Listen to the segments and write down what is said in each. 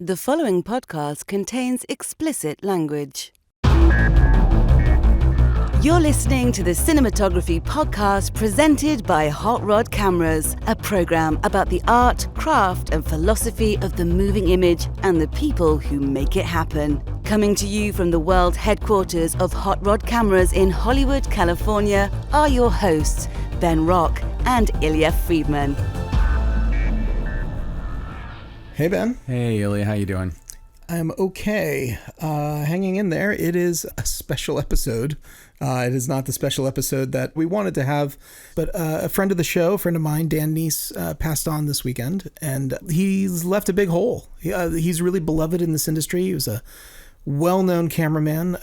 The following podcast contains explicit language. You're listening to the Cinematography Podcast presented by Hot Rod Cameras, a program about the art, craft, and philosophy of the moving image and the people who make it happen. Coming to you from the world headquarters of Hot Rod Cameras in Hollywood, California, are your hosts, Ben Rock and Ilya Friedman. Hey, Ben. Hey, Ilya. How you doing? I'm okay. Hanging in there. It is a special episode. It is not the special episode that we wanted to have, but a friend of the show, a friend of mine, Dan Kneece, passed on this weekend, and he's left a big hole. He's really beloved in this industry. He was a well-known cameraman.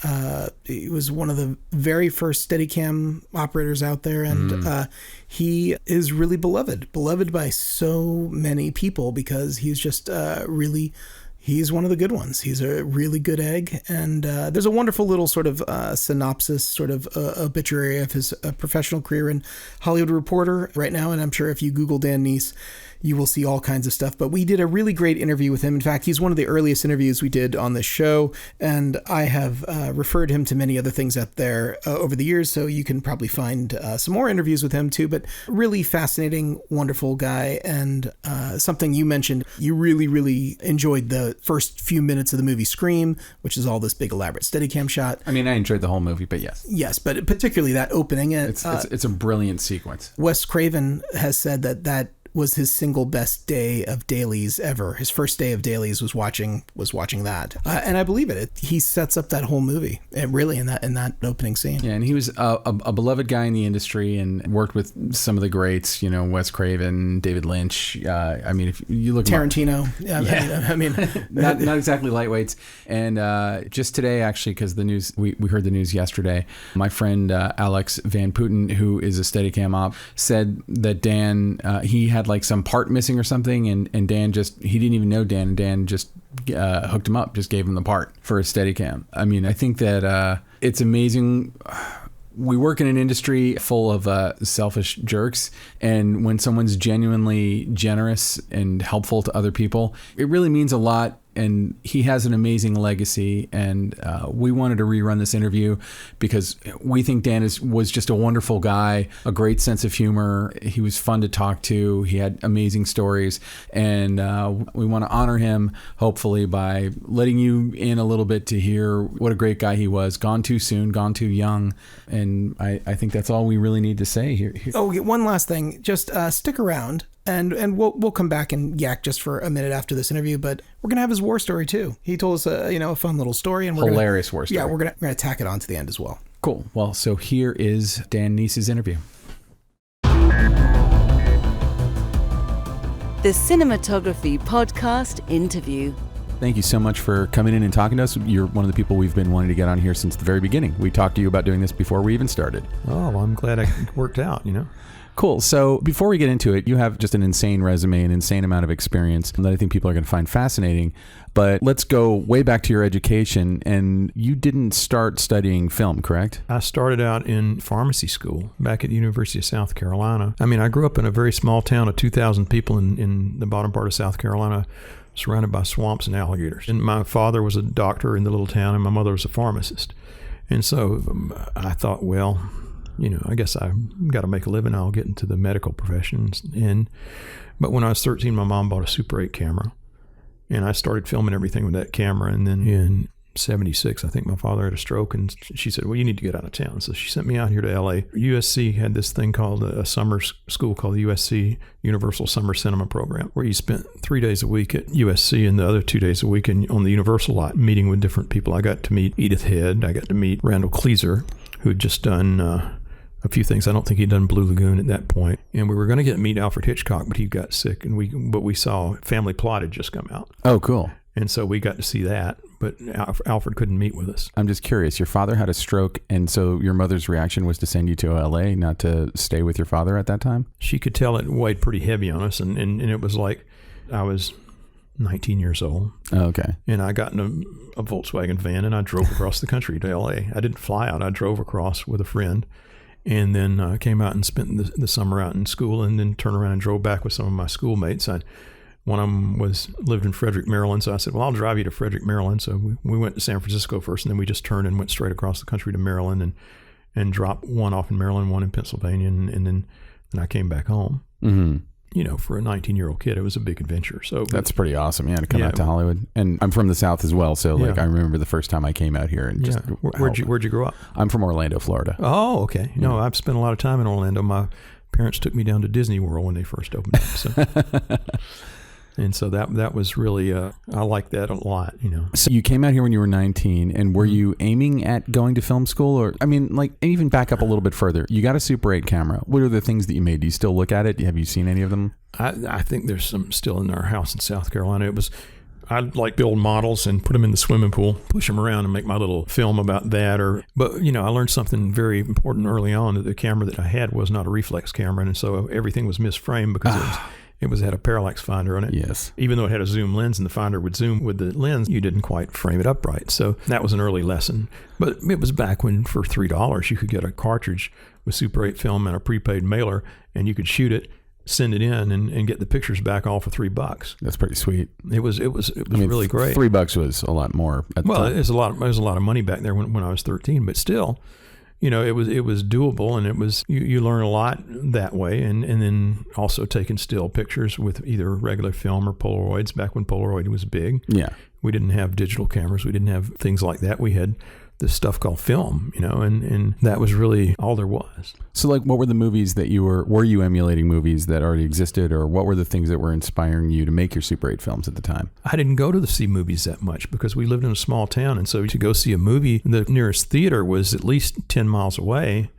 He was one of the very first Steadicam operators out there, and he is really beloved by so many people because he's just he's one of the good ones. He's a really good egg, and there's a wonderful little sort of synopsis, sort of obituary of his professional career in Hollywood Reporter right now, and I'm sure if you Google Dan Kneece, you will see all kinds of stuff. But we did a really great interview with him. In fact, he's one of the earliest interviews we did on this show, and I have referred him to many other things out there over the years, so you can probably find some more interviews with him too. But really fascinating, wonderful guy, and something you mentioned, you really, really enjoyed the first few minutes of the movie Scream, which is all this big elaborate Steadicam shot. I mean, I enjoyed the whole movie, but yes. Yes, but particularly that opening. It's a brilliant sequence. Wes Craven has said that was his single best day of dailies ever. His first day of dailies was watching that, and I believe it. He sets up that whole movie, really, in that opening scene. Yeah, and he was a beloved guy in the industry and worked with some of the greats. You know, Wes Craven, David Lynch. I mean, if you look Tarantino. I mean, not exactly lightweights. And just today, actually, because the news we heard the news yesterday. My friend Alex Van Putten, who is a Steadicam op, said that Dan he had like some part missing or something, and Dan he didn't even know Dan, and Dan just hooked him up, just gave him the part for a Steadicam. I mean, I think that it's amazing. We work in an industry full of selfish jerks, and when someone's genuinely generous and helpful to other people, it really means a lot. And he has an amazing legacy, and we wanted to rerun this interview because we think Dan was just a wonderful guy, a great sense of humor. He was fun to talk to. He had amazing stories, and we want to honor him, hopefully, by letting you in a little bit to hear what a great guy he was. Gone too soon, gone too young, and I think that's all we really need to say here. Oh, one last thing. Just stick around. And we'll come back and yak just for a minute after this interview, but we're gonna have his war story too. He told us a fun little story, and hilarious war story. Yeah, we're gonna tack it on to the end as well. Cool. Well, so here is Dan Kneece's interview. The Cinematography Podcast interview. Thank you so much for coming in and talking to us. You're one of the people we've been wanting to get on here since the very beginning. We talked to you about doing this before we even started. Oh, well, I'm glad it worked out, Cool. So before we get into it, you have just an insane resume, an insane amount of experience that I think people are going to find fascinating. But let's go way back to your education. And you didn't start studying film, correct? I started out in pharmacy school back at the University of South Carolina. I mean, I grew up in a very small town of 2,000 people in the bottom part of South Carolina, surrounded by swamps and alligators. And my father was a doctor in the little town, and my mother was a pharmacist. And so I thought, well, I guess I got to make a living. I'll get into the medical professions. But when I was 13, my mom bought a Super 8 camera, and I started filming everything with that camera. And then in 76, I think my father had a stroke, and she said, well, you need to get out of town. So she sent me out here to LA. USC had this thing called a summer school called the USC Universal Summer Cinema Program, where you spent 3 days a week at USC and the other 2 days a week on the Universal lot, meeting with different people. I got to meet Edith Head. I got to meet Randall Kleiser, who had just done a few things. I don't think he'd done Blue Lagoon at that point. And we were going to meet Alfred Hitchcock, but he got sick. But we saw Family Plot had just come out. Oh, cool. And so we got to see that, but Alfred couldn't meet with us. I'm just curious. Your father had a stroke, and so your mother's reaction was to send you to LA, not to stay with your father at that time? She could tell it weighed pretty heavy on us, and it was like I was 19 years old. Oh, okay. And I got in a Volkswagen van, and I drove across the country to LA. I didn't fly out. I drove across with a friend. And then came out and spent the summer out in school, and then turned around and drove back with some of my schoolmates. One of them lived in Frederick, Maryland. So I said, well, I'll drive you to Frederick, Maryland. So we went to San Francisco first, and then we just turned and went straight across the country to Maryland and dropped one off in Maryland, one in Pennsylvania, and then I came back home. Mm-hmm. You know, for a 19-year-old kid, it was a big adventure. So that's pretty awesome, to come out to Hollywood. And I'm from the South as well, so I remember the first time I came out here and just where'd you grow up? I'm from Orlando, Florida. Oh, okay. No, I've spent a lot of time in Orlando. My parents took me down to Disney World when they first opened up. So. And so that was really, I like that a lot, you know. So you came out here when you were 19, and were you aiming at going to film school? Or, I mean, like, even back up a little bit further. You got a Super 8 camera. What are the things that you made? Do you still look at it? Have you seen any of them? I think there's some still in our house in South Carolina. I'd like build models and put them in the swimming pool, push them around and make my little film about that. But, you know, I learned something very important early on, that the camera that I had was not a reflex camera. And so everything was misframed because it had a parallax finder on it. Yes. Even though it had a zoom lens and the finder would zoom with the lens, you didn't quite frame it up right. So that was an early lesson. But it was back when for $3 you could get a cartridge with Super 8 film and a prepaid mailer, and you could shoot it, send it in, and get the pictures back all for $3. That's pretty sweet. It was really great. $3 was a lot more at the time. It was a lot of money back there when I was 13, but still, you know, it was doable, and it was you learn a lot that way, and then also taking still pictures with either regular film or Polaroids. Back when Polaroid was big, we didn't have digital cameras, we didn't have things like that. We had this stuff called film, you know, and that was really all there was. So, like, what were the movies that were you emulating movies that already existed, or what were the things that were inspiring you to make your Super 8 films at the time? I didn't go to see movies that much because we lived in a small town, and so to go see a movie, the nearest theater was at least 10 miles away.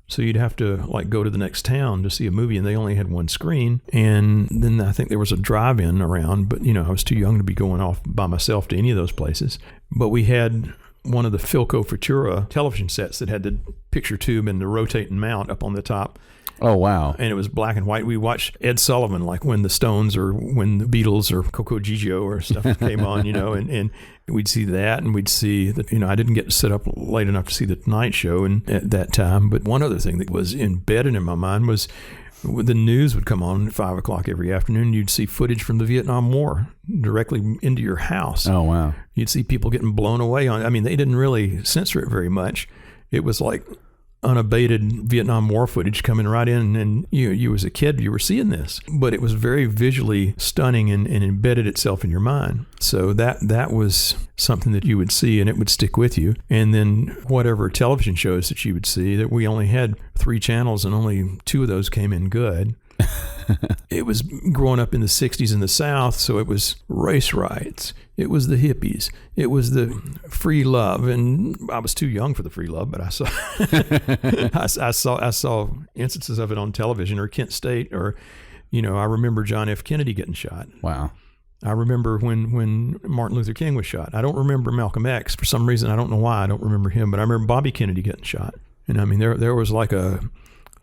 So you'd have to like go to the next town to see a movie, and they only had one screen. And then I think there was a drive-in around, but, you know, I was too young to be going off by myself to any of those places. But we had one of the Philco Futura television sets that had the picture tube and the rotating mount up on the top. Oh, wow. And it was black and white. We watched Ed Sullivan, like when the Stones or when the Beatles or Coco Gigio or stuff came on, you know, and we'd see that, and we'd see that, you know, I didn't get to sit up late enough to see the Tonight Show at that time. But one other thing that was embedded in my mind was the news would come on at 5 o'clock every afternoon. You'd see footage from the Vietnam War directly into your house. Oh, wow. You'd see people getting blown away on. I mean, they didn't really censor it very much. It was like unabated Vietnam War footage coming right in, and you as a kid, you were seeing this. But it was very visually stunning and embedded itself in your mind. So that was something that you would see, and it would stick with you. And then whatever television shows that you would see, that we only had 3 channels, and only 2 of those came in good. It was growing up in the 60s in the South, so it was race riots. It was the hippies. It was the free love, and I was too young for the free love, but I saw I saw instances of it on television, or Kent State, or, you know, I remember John F. Kennedy getting shot. Wow. I remember when Martin Luther King was shot. I don't remember Malcolm X for some reason. I don't know why I don't remember him, but I remember Bobby Kennedy getting shot. And I mean, there was like a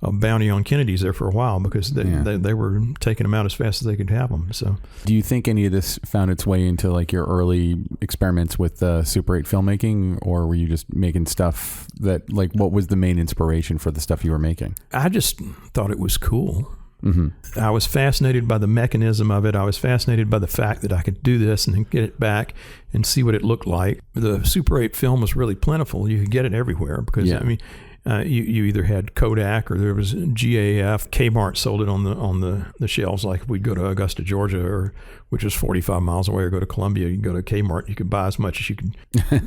bounty on Kennedys there for a while, because they were taking them out as fast as they could have them. So, do you think any of this found its way into like your early experiments with Super 8 filmmaking, or were you just making stuff that, like, what was the main inspiration for the stuff you were making? I just thought it was cool. Mm-hmm. I was fascinated by the mechanism of it. I was fascinated by the fact that I could do this and then get it back and see what it looked like. The Super 8 film was really plentiful. You could get it everywhere because, I mean, you either had Kodak or there was GAF. Kmart sold it on the shelves. Like if we'd go to Augusta, Georgia, which was 45 miles away, or go to Columbia, you go to Kmart, you could buy as much as you could.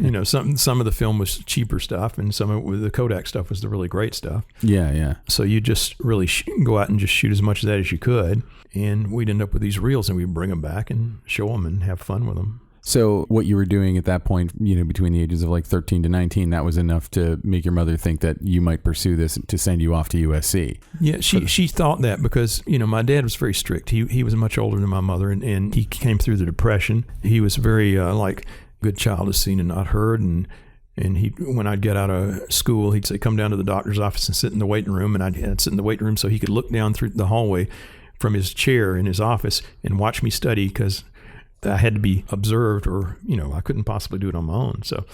You know, some of the film was cheaper stuff, and some of the Kodak stuff was the really great stuff. Yeah. So you just really go out and just shoot as much of that as you could, and we'd end up with these reels, and we'd bring them back and show them and have fun with them. So what you were doing at that point, you know, between the ages of like 13 to 19, that was enough to make your mother think that you might pursue this, to send you off to USC. Yeah, she thought that because, you know, my dad was very strict. He was much older than my mother, and he came through the Depression. He was very like, good child is seen and not heard, and he, when I'd get out of school, he'd say, come down to the doctor's office and sit in the waiting room, and I'd sit in the waiting room so he could look down through the hallway from his chair in his office and watch me study, because I had to be observed, or, you know, I couldn't possibly do it on my own. So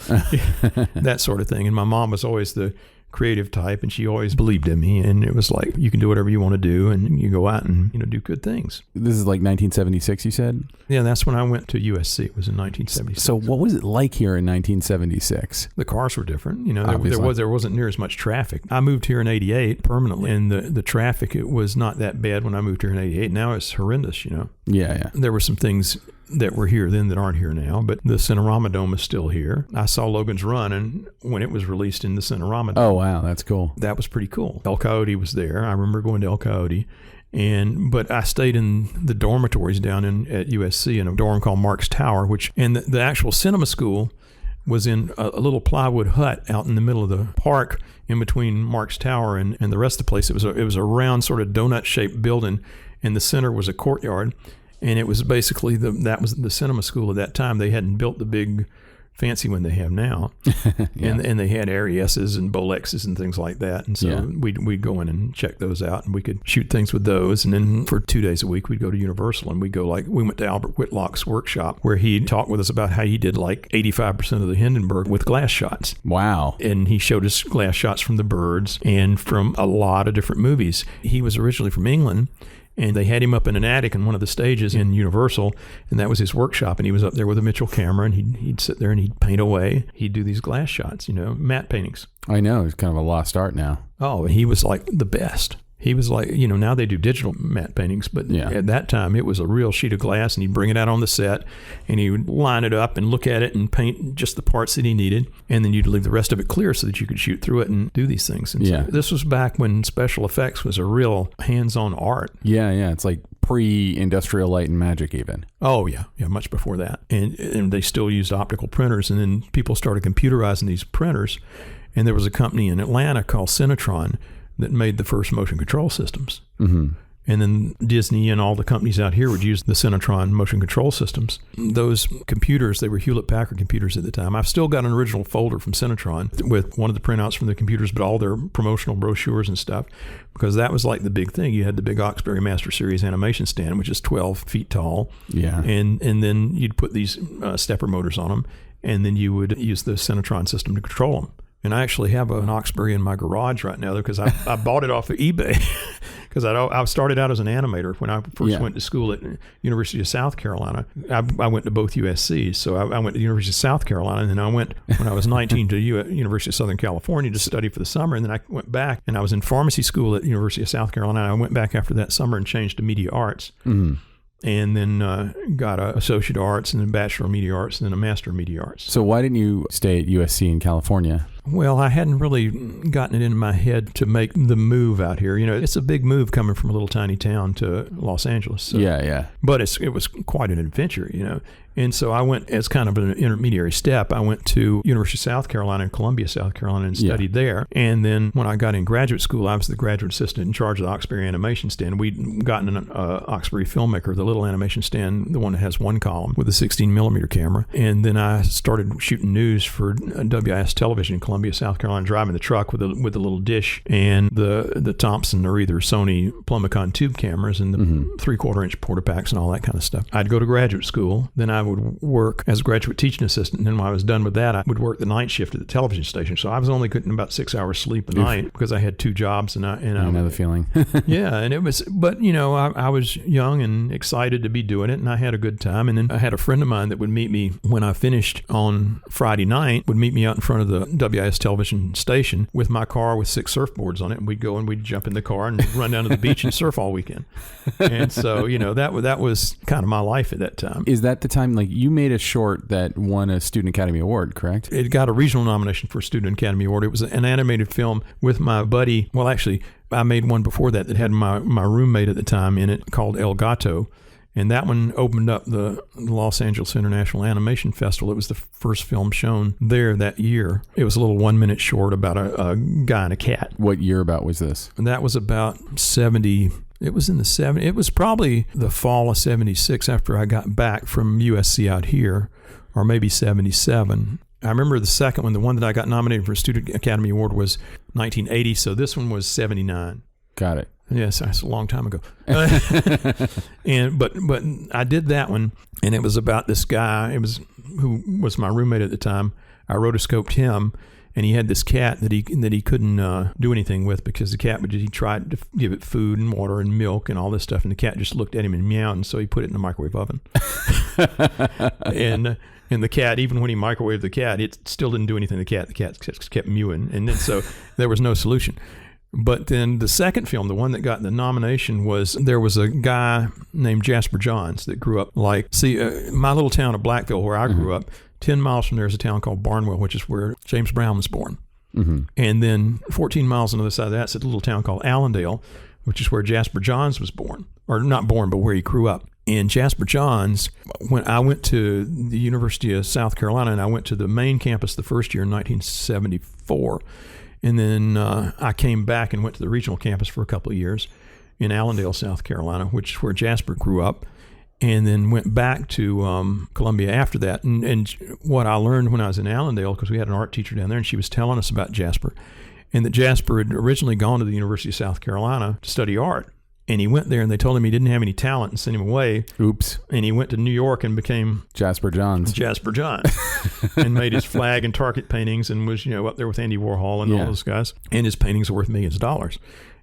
that sort of thing. And my mom was always the creative type, and she always believed in me. And it was like, you can do whatever you want to do, and you go out and do good things. This is like 1976, you said? Yeah, that's when I went to USC. It was in 1976. So what was it like here in 1976? The cars were different. There wasn't near as much traffic. I moved here in 88 permanently, and the traffic, it was not that bad when I moved here in 88. Now it's horrendous, Yeah. There were some things that were here then that aren't here now, but the Cinerama Dome is still here. I saw Logan's Run and when it was released in the Cinerama Dome. Oh, wow, that's cool. That was pretty cool. El Coyote was there. I remember going to El Coyote. But I stayed in the dormitories down at USC in a dorm called Mark's Tower, and the actual cinema school was in a little plywood hut out in the middle of the park in between Mark's Tower and the rest of the place. It was a round sort of donut-shaped building, and the center was a courtyard. And it was basically that was the cinema school at that time. They hadn't built the big fancy one they have now. Yeah. And they had Aries's and Bolexes and things like that. And so we'd go in and check those out, and we could shoot things with those. And then for 2 days a week, we'd go to Universal, and we went to Albert Whitlock's workshop, where he talked with us about how he did like 85% of the Hindenburg with glass shots. Wow. And he showed us glass shots from The Birds and from a lot of different movies. He was originally from England, and they had him up in an attic in one of the stages in Universal, and that was his workshop. And he was up there with a Mitchell camera, and he'd sit there and he'd paint away. He'd do these glass shots, matte paintings. I know, it's kind of a lost art now. Oh, he was like the best. He was like, now they do digital matte paintings, but at that time it was a real sheet of glass, and he'd bring it out on the set, and he would line it up and look at it and paint just the parts that he needed, and then you'd leave the rest of it clear so that you could shoot through it and do these things. And so this was back when special effects was a real hands-on art. Yeah, it's like pre-Industrial Light and Magic even. Oh, yeah, much before that. And they still used optical printers, and then people started computerizing these printers, and there was a company in Atlanta called Cinetron that made the first motion control systems. Mm-hmm. And then Disney and all the companies out here would use the Cinetron motion control systems. Those computers, they were Hewlett-Packard computers at the time. I've still got an original folder from Cinetron with one of the printouts from the computers, but all their promotional brochures and stuff, because that was like the big thing. You had the big Oxbury Master Series animation stand, which is 12 feet tall. Yeah. And then you'd put these stepper motors on them, and then you would use the Cinetron system to control them. And I actually have an Oxbury in my garage right now because I bought it off of eBay because I started out as an animator when I first went to school at University of South Carolina. I went to both USCs, so I went to the University of South Carolina, and then I went when I was 19 to University of Southern California to study for the summer, and then I went back, and I was in pharmacy school at University of South Carolina. I went back after that summer and changed to media arts. Mm-hmm. And then got an associate arts and then bachelor of media arts and then a master of media arts. So why didn't you stay at USC in California? Well, I hadn't really gotten it in my head to make the move out here. It's a big move coming from a little tiny town to Los Angeles. So. Yeah. But it was quite an adventure, And so I went as kind of an intermediary step. I went to University of South Carolina and Columbia, South Carolina, and studied there. And then when I got in graduate school, I was the graduate assistant in charge of the Oxbury animation stand. We'd gotten an Oxbury filmmaker, the little animation stand, the one that has one column with a 16 millimeter camera. And then I started shooting news for WIS television in Columbia, South Carolina, driving the truck with a little dish and the Thompson or either Sony Plumicon tube cameras and the 3/4 inch Portapacks and all that kind of stuff. I'd go to graduate school. Then I would work as a graduate teaching assistant. And then when I was done with that, I would work the night shift at the television station. So I was only getting about 6 hours sleep a night because I had two jobs. I know the feeling. Yeah. And it was, but I was young and excited to be doing it, and I had a good time. And then I had a friend of mine that would meet me when I finished on Friday night, would meet me out in front of the WIS television station with my car with 6 surfboards on it. And we'd go and we'd jump in the car and run down to the beach and surf all weekend. And so, that was kind of my life at that time. Is that the time, like, you made a short that won a Student Academy Award, correct? It got a regional nomination for a Student Academy Award. It was an animated film with my buddy. Well, actually, I made one before that had my roommate at the time in it called El Gato. And that one opened up the Los Angeles International Animation Festival. It was the first film shown there that year. It was a little 1-minute short about a guy and a cat. What year about was this? And that was about 70. It was in the 70s. It was probably the fall of 76 after I got back from USC out here, or maybe 77. I remember the second one, the one that I got nominated for a Student Academy Award, was 1980. So this one was 79. Got it. Yes, that's a long time ago. But I did that one, and it was about this guy. It was who was my roommate at the time. I rotoscoped him, And he had this cat that he couldn't do anything with because the cat he tried to give it food and water and milk and all this stuff, and the cat just looked at him and meowed, and so he put it in the microwave oven. and the cat, even when he microwaved the cat, it still didn't do anything to the cat. The cat kept mewing, and then so there was no solution. But then the second film, the one that got the nomination, was there was a guy named Jasper Johns that grew up my little town of Blackville, where I grew up. 10 miles from there is a town called Barnwell, which is where James Brown was born. Mm-hmm. And then 14 miles on the other side of that is a little town called Allendale, which is where Jasper Johns was born. Or not born, but where he grew up. And Jasper Johns, when I went to the University of South Carolina, and I went to the main campus the first year in 1974, and then I came back and went to the regional campus for a couple of years in Allendale, South Carolina, which is where Jasper grew up. And then went back to Columbia after that. And what I learned when I was in Allendale, because we had an art teacher down there, and she was telling us about Jasper, and that Jasper had originally gone to the University of South Carolina to study art. And he went there, and they told him he didn't have any talent and sent him away. Oops. And he went to New York and became Jasper Johns. And made his flag and target paintings and was, up there with Andy Warhol and all those guys. And his paintings were worth millions of dollars.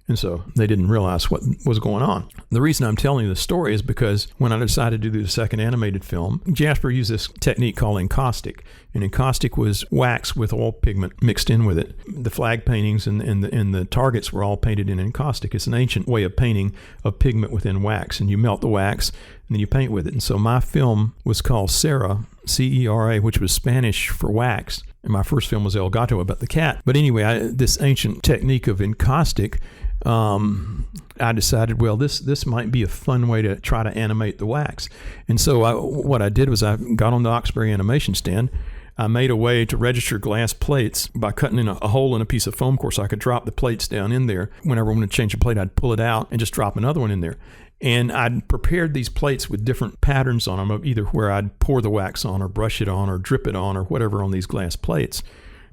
And so they didn't realize what was going on. The reason I'm telling you this story is because when I decided to do the second animated film, Jasper used this technique called encaustic. And encaustic was wax with oil pigment mixed in with it. The flag paintings and the targets were all painted in encaustic. It's an ancient way of painting of pigment within wax. And you melt the wax and then you paint with it. And so my film was called Cera, C-E-R-A, which was Spanish for wax. And my first film was El Gato, about the cat. But anyway, this ancient technique of encaustic, I decided, well, this might be a fun way to try to animate the wax. And so what I did was I got on the Oxbury animation stand. I made a way to register glass plates by cutting in a hole in a piece of foam core so I could drop the plates down in there. Whenever I wanted to change a plate, I'd pull it out and just drop another one in there. And I'd prepared these plates with different patterns on them, of either where I'd pour the wax on or brush it on or drip it on or whatever on these glass plates.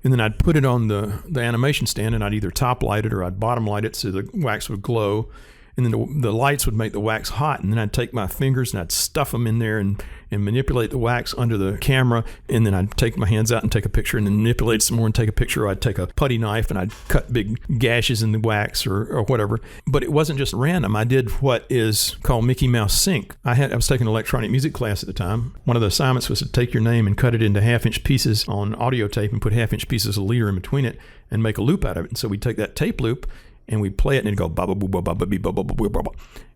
And then I'd put it on the animation stand, and I'd either top light it or I'd bottom light it so the wax would glow. And then the lights would make the wax hot. And then I'd take my fingers and I'd stuff them in there and manipulate the wax under the camera. And then I'd take my hands out and take a picture and then manipulate some more and take a picture. Or I'd take a putty knife and I'd cut big gashes in the wax or whatever. But it wasn't just random. I did what is called Mickey Mouse Sync. I was taking an electronic music class at the time. One of the assignments was to take your name and cut it into half-inch pieces on audio tape and put half-inch pieces of leader in between it and make a loop out of it. And so we'd take that tape loop and we'd play it, and it'd go ba ba boo ba ba ba ba ba ba ba.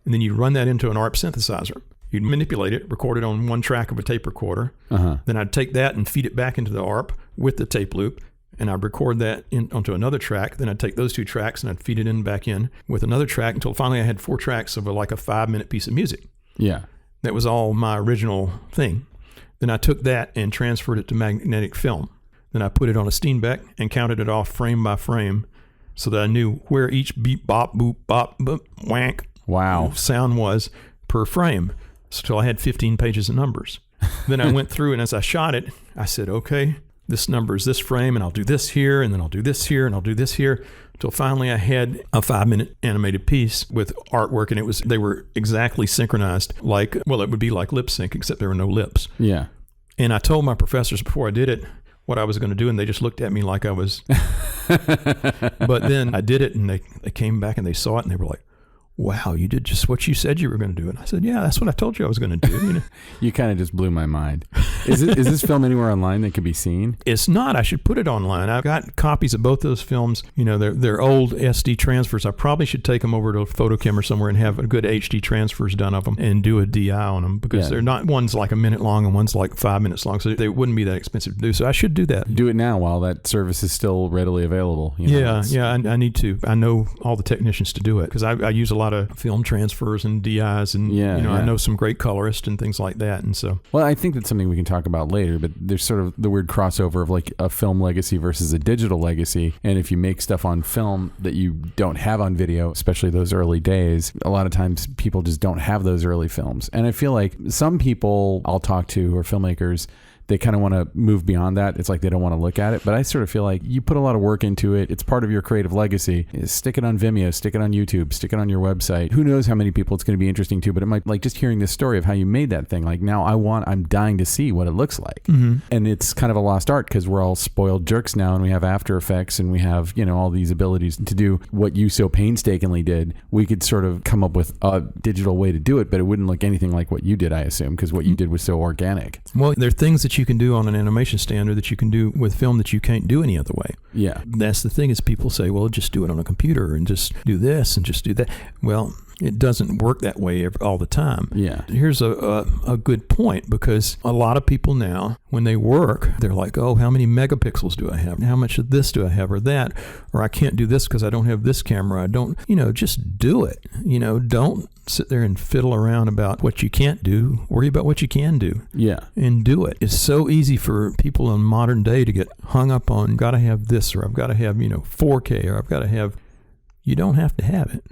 And then you'd run that into an ARP synthesizer. You'd manipulate it, record it on one track of a tape recorder. Uh-huh. Then I'd take that and feed it back into the ARP with the tape loop, and I'd record that onto another track. Then I'd take those two tracks and I'd feed it back in with another track until finally I had 4 tracks of like a 5-minute piece of music. Yeah. That was all my original thing. Then I took that and transferred it to magnetic film. Then I put it on a Steenbeck and counted it off frame by frame, so that I knew where each beep, bop, boop, bop, boop, wank sound was per frame. So I had 15 pages of numbers. Then I went through, and as I shot it, I said, okay, this number is this frame, and I'll do this here, and then I'll do this here, and I'll do this here, until finally I had a 5-minute animated piece with artwork, and they were exactly synchronized, it would be like lip sync, except there were no lips. Yeah. And I told my professors before I did it what I was going to do, and they just looked at me like I was. But then I did it, and they came back and they saw it, and they were like, wow, you did just what you said you were going to do. And I said, yeah, that's what I told you I was going to do. You kind of just blew my mind. Is this film anywhere online that can be seen? It's not. I should put it online. I've got copies of both those films. They're old SD transfers. I probably should take them over to Photochem or somewhere and have a good HD transfers done of them and do a DI on them, because they're not, one's like a minute long and one's like 5 minutes long. So they wouldn't be that expensive to do. So I should do that. Do it now while that service is still readily available. I need to. I know all the technicians to do it, because I use a lot of film transfers and DIs, and I know some great colorists and things like that. And so, well, I think that's something we can talk about later, but there's sort of the weird crossover of like a film legacy versus a digital legacy. And if you make stuff on film that you don't have on video, especially those early days, a lot of times people just don't have those early films. And I feel like some people I'll talk to who are filmmakers, they kind of want to move beyond that. It's like they don't want to look at it. But I sort of feel like you put a lot of work into it. It's part of your creative legacy. Stick it on Vimeo, stick it on YouTube, stick it on your website. Who knows how many people it's going to be interesting to, but it might, like, just hearing this story of how you made that thing, like, now I'm dying to see what it looks like. And it's kind of a lost art because we're all spoiled jerks now, and we have After Effects and we have, you know, all these abilities to do what you so painstakingly did. We could sort of come up with a digital way to do it, but it wouldn't look anything like what you did, I assume, because what you did was so organic. Well, there are things that you can do on an animation standard that you can do with film that you can't do any other way. Yeah. That's the thing, is people say, well, just do it on a computer and just do this and just do that. Well, it doesn't work that way all the time. Yeah. Here's a good point, because a lot of people now, when they work, they're like, oh, how many megapixels do I have? How much of this do I have, or that? Or I can't do this because I don't have this camera. I don't, just do it. Don't sit there and fiddle around about what you can't do. Worry about what you can do. Yeah. And do it. It's so easy for people in modern day to get hung up on, got to have this, or I've got to have, 4K, or I've got to have, you don't have to have it.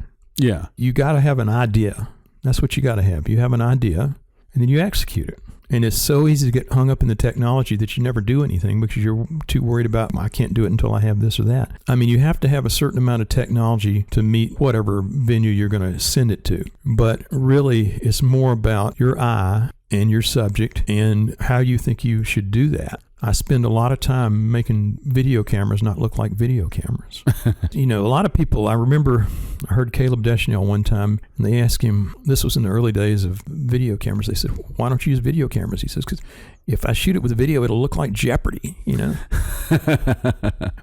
Yeah. You got to have an idea. That's what you got to have. You have an idea, and then you execute it. And it's so easy to get hung up in the technology that you never do anything because you're too worried about, I can't do it until I have this or that. I mean, you have to have a certain amount of technology to meet whatever venue you're going to send it to. But really, it's more about your eye and your subject and how you think you should do that. I spend a lot of time making video cameras not look like video cameras. A lot of people, I remember I heard Caleb Deschanel one time, and they asked him, this was in the early days of video cameras, they said, why don't you use video cameras? He says, because if I shoot it with a video, it'll look like Jeopardy,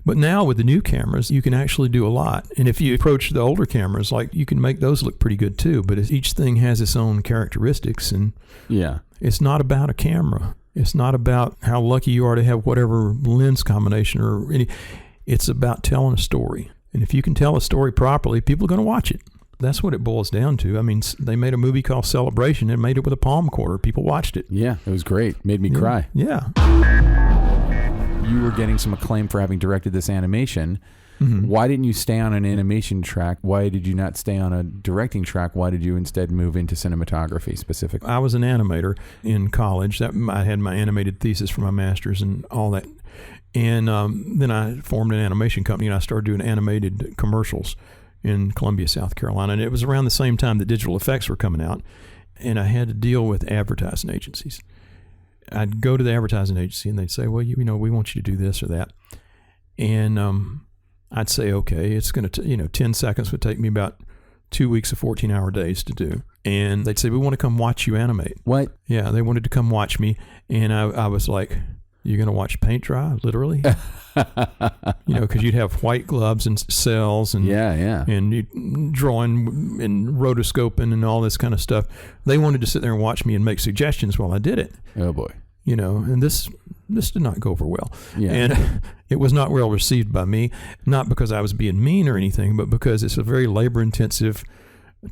But now with the new cameras, you can actually do a lot. And if you approach the older cameras, like, you can make those look pretty good too. But each thing has its own characteristics, and yeah, it's not about a camera. It's not about how lucky you are to have whatever lens combination or any. It's about telling a story. And if you can tell a story properly, people are going to watch it. That's what it boils down to. I mean, they made a movie called Celebration and made it with a palm quarter. People watched it. Yeah, it was great. Made me cry. Yeah. You were getting some acclaim for having directed this animation. Mm-hmm. Why didn't you stay on an animation track? Why did you not stay on a directing track? Why did you instead move into cinematography specifically? I was an animator in college. I had my animated thesis for my master's and all that. And then I formed an animation company, and I started doing animated commercials in Columbia, South Carolina. And it was around the same time that digital effects were coming out. And I had to deal with advertising agencies. I'd go to the advertising agency, and they'd say, well, we want you to do this or that. And I'd say, okay, it's going to, 10 seconds would take me about 2 weeks of 14-hour days to do. And they'd say, we want to come watch you animate. What? Yeah, they wanted to come watch me. And I was like, you're going to watch paint dry, literally? Because you'd have white gloves and cells and and you drawing and rotoscoping and all this kind of stuff. They wanted to sit there and watch me and make suggestions while I did it. Oh, boy. And this did not go over well. Yeah. And it was not well received by me, not because I was being mean or anything, but because it's a very labor-intensive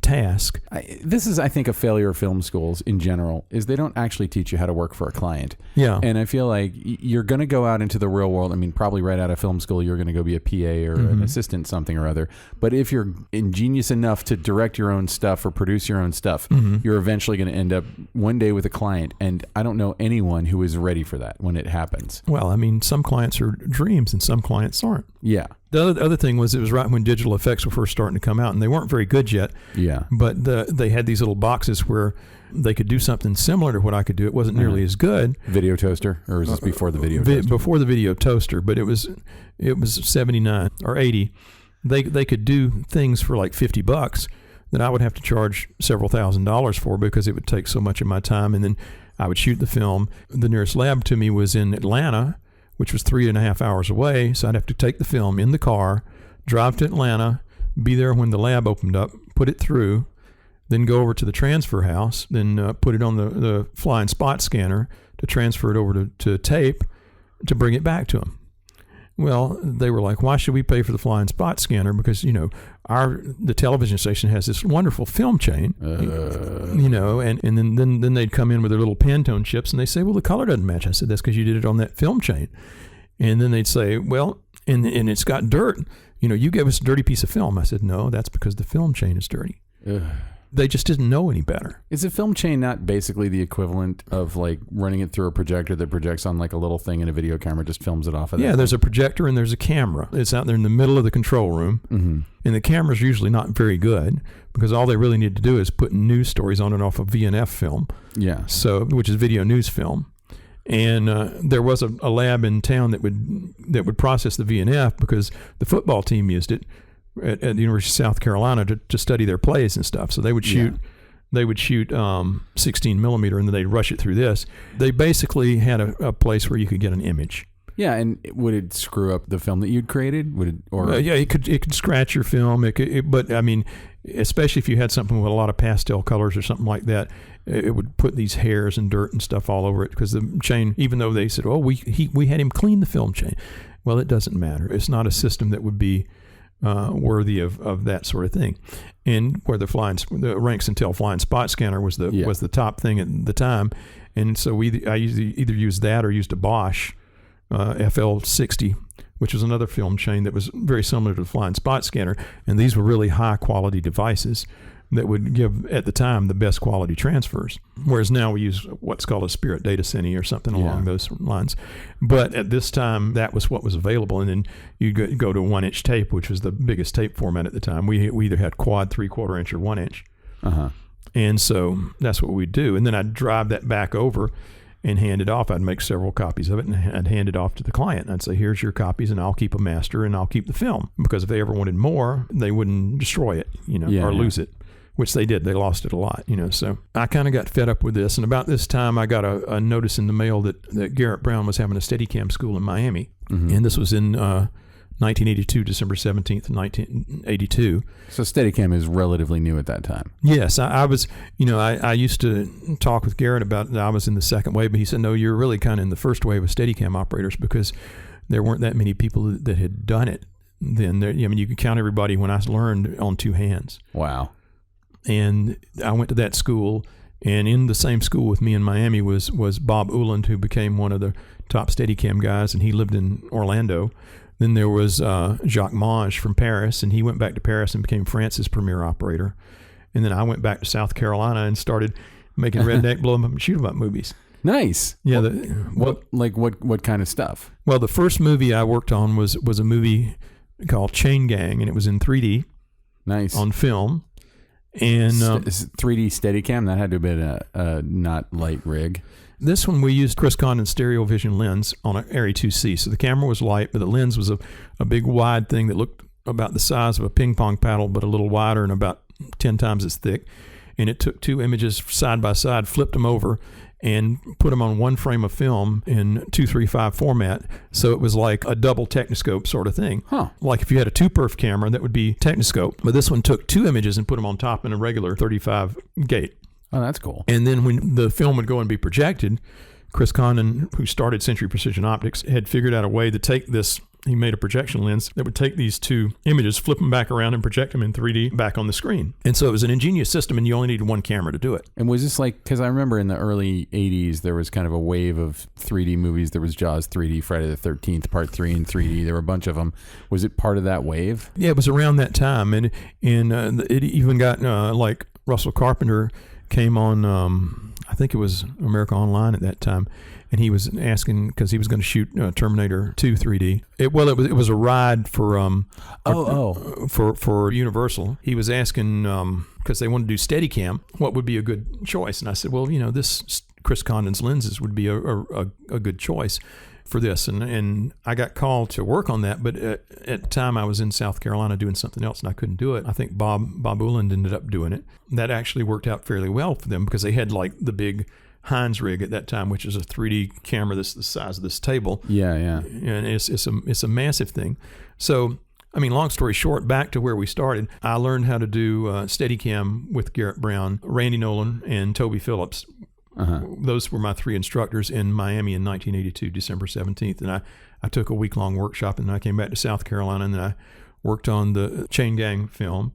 task. This is, I think, a failure of film schools in general, is they don't actually teach you how to work for a client. Yeah. And I feel like you're going to go out into the real world. I mean, probably right out of film school, you're going to go be a PA or an assistant something or other. But if you're ingenious enough to direct your own stuff or produce your own stuff, you're eventually going to end up one day with a client. And I don't know anyone who is ready for that when it happens. Well, I mean, some clients are dreams and some clients aren't. Yeah. The other thing was, it was right when digital effects were first starting to come out, and they weren't very good yet. Yeah. But they had these little boxes where they could do something similar to what I could do. It wasn't nearly as good. Video toaster, or was this before the video toaster? Before the video toaster, but it was 79 or 80. They could do things for like $50 that I would have to charge several $1,000s for, because it would take so much of my time, and then I would shoot the film. The nearest lab to me was in Atlanta, which was 3.5 hours away. So I'd have to take the film in the car, drive to Atlanta, be there when the lab opened up, put it through, then go over to the transfer house, then put it on the flying spot scanner to transfer it over to tape to bring it back to them. Well, they were like, why should we pay for the flying spot scanner? Because, the television station has this wonderful film chain, and then they'd come in with their little Pantone chips, and they say, well, the color doesn't match. I said, that's because you did it on that film chain. And then they'd say, well, and it's got dirt. You gave us a dirty piece of film. I said, no, that's because the film chain is dirty. They just didn't know any better. Is a film chain not basically the equivalent of like running it through a projector that projects on like a little thing and a video camera just films it off of that? Yeah, there's a projector and there's a camera. It's out there in the middle of the control room. Mm-hmm. And the camera's usually not very good because all they really need to do is put news stories on and off of VNF film. Yeah. So, which is video news film. And there was a lab in town that would process the VNF because the football team used it at the University of South Carolina to study their plays and stuff. So they would shoot 16 millimeter and then they'd rush it through this. They basically had a place where you could get an image. Yeah, and would it screw up the film that you'd created? Would it? Or yeah, it could scratch your film. But I mean, especially if you had something with a lot of pastel colors or something like that, it would put these hairs and dirt and stuff all over it because the chain, even though they said, oh, we had him clean the film chain. Well, it doesn't matter. It's not a system that would be worthy of that sort of thing. And where the Ranks and Tell flying spot scanner was the top thing at the time. And so I either used that or used a Bosch FL60, which was another film chain that was very similar to the flying spot scanner. And these were really high quality devices that would give, at the time, the best quality transfers. Whereas now we use what's called a Spirit Data Cine or something along those lines. But at this time, that was what was available. And then you go to 1-inch tape, which was the biggest tape format at the time. We either had quad 3/4 inch or 1 inch. Uh-huh. And so that's what we'd do. And then I'd drive that back over and hand it off. I'd make several copies of it and I'd hand it off to the client. I'd say, here's your copies and I'll keep a master and I'll keep the film. Because if they ever wanted more, they wouldn't destroy it, or lose it, which they did. They lost it a lot, So I kind of got fed up with this. And about this time, I got a notice in the mail that Garrett Brown was having a Steadicam school in Miami. Mm-hmm. And this was in 1982, December 17th, 1982. So Steadicam is relatively new at that time. Yes, I was, I used to talk with Garrett about that I was in the second wave, but he said, no, you're really kind of in the first wave of Steadicam operators because there weren't that many people that had done it then. You could count everybody when I learned on two hands. Wow. And I went to that school, and in the same school with me in Miami was Bob Uland, who became one of the top Steadicam guys, and he lived in Orlando. Then there was Jacques Mange from Paris, and he went back to Paris and became France's premier operator. And then I went back to South Carolina and started making redneck blow 'em up and shoot 'em up movies. Nice. Yeah. What kind of stuff? Well, the first movie I worked on was a movie called Chain Gang, and it was in 3D. Nice. On film. And 3D Steadicam, that had to have been a not light rig. This one we used Chris Condon's stereo vision lens on an Arri 2C. So the camera was light, but the lens was a big wide thing that looked about the size of a ping pong paddle, but a little wider and about 10 times as thick. And it took two images side by side, flipped them over, and put them on one frame of film in 235 format. So it was like a double Techniscope sort of thing. Huh. Like if you had a 2-perf camera, that would be Techniscope. But this one took two images and put them on top in a regular 35 gate. Oh, that's cool. And then when the film would go and be projected, Chris Condon, who started Century Precision Optics, had figured out a way to take this. He made a projection lens that would take these two images, flip them back around, and project them in 3D back on the screen. And so it was an ingenious system, and you only needed one camera to do it. And was this like, because I remember in the early 80s, there was kind of a wave of 3D movies. There was Jaws 3D, Friday the 13th, Part 3 in 3D. There were a bunch of them. Was it part of that wave? Yeah, it was around that time. And it even got, like Russell Carpenter came on, I think it was America Online at that time, and he was asking because he was going to shoot Terminator 2 3D. It was a ride for for Universal. He was asking because they wanted to do Steadicam, what would be a good choice? And I said, well, this Chris Condon's lenses would be a good choice for this. And I got called to work on that, but at the time I was in South Carolina doing something else and I couldn't do it. I think Bob Uland ended up doing it. That actually worked out fairly well for them because they had like the big Heinz rig at that time, which is a 3D camera that's the size of this table. Yeah. And it's a massive thing. So, I mean, long story short, back to where we started, I learned how to do Steadicam with Garrett Brown, Randy Nolan, and Toby Phillips. Uh-huh. Those were my three instructors in Miami in 1982, December 17th. And I took a week-long workshop, and then I came back to South Carolina, and then I worked on the Chain Gang film.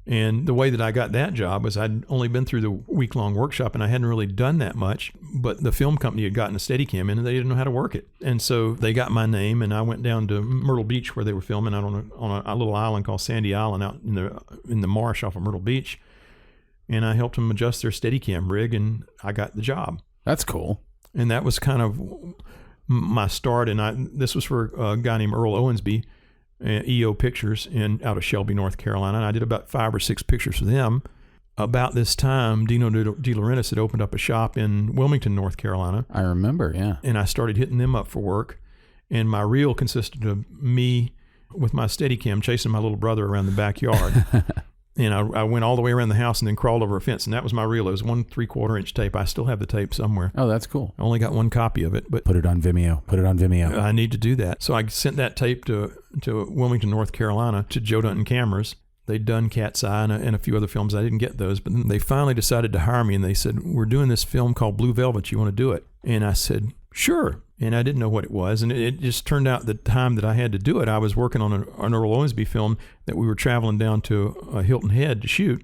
And the way that I got that job was I'd only been through the week-long workshop, and I hadn't really done that much. But the film company had gotten a Steadicam in, and they didn't know how to work it. And so they got my name, and I went down to Myrtle Beach where they were filming out on a little island called Sandy Island out in the marsh off of Myrtle Beach. and I helped them adjust their Steadicam rig, and I got the job. That's cool. And that was kind of my start. And this was for a guy named Earl Owensby, EO Pictures, out of Shelby, North Carolina. And I did about 5 or 6 pictures for them. About this time, Dino De Laurentiis had opened up a shop in Wilmington, North Carolina. I remember, yeah. And I started hitting them up for work. And my reel consisted of me with my Steadicam chasing my little brother around the backyard. And I went all the way around the house and then crawled over a fence. And that was my reel. It was 1 3/4 inch tape. I still have the tape somewhere. Oh, that's cool. I only got 1 copy of it. But Put it on Vimeo. I need to do that. So I sent that tape to Wilmington, North Carolina, to Joe Dunton Cameras. They'd done Cat's Eye and a few other films. I didn't get those. But then they finally decided to hire me. And they said, we're doing this film called Blue Velvet. You want to do it? And I said, sure. And I didn't know what it was. And it just turned out the time that I had to do it, I was working on an Earl Owensby film that we were traveling down to Hilton Head to shoot.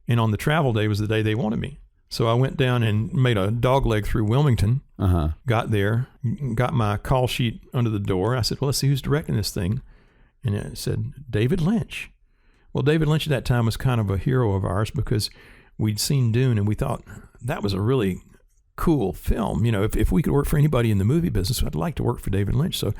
And on the travel day was the day they wanted me. So I went down and made a dog leg through Wilmington, got there, got my call sheet under the door. I said, well, let's see who's directing this thing. And it said, David Lynch. Well, David Lynch at that time was kind of a hero of ours because we'd seen Dune and we thought that was a really cool film. You know, if we could work for anybody in the movie business, I'd like to work for David Lynch. So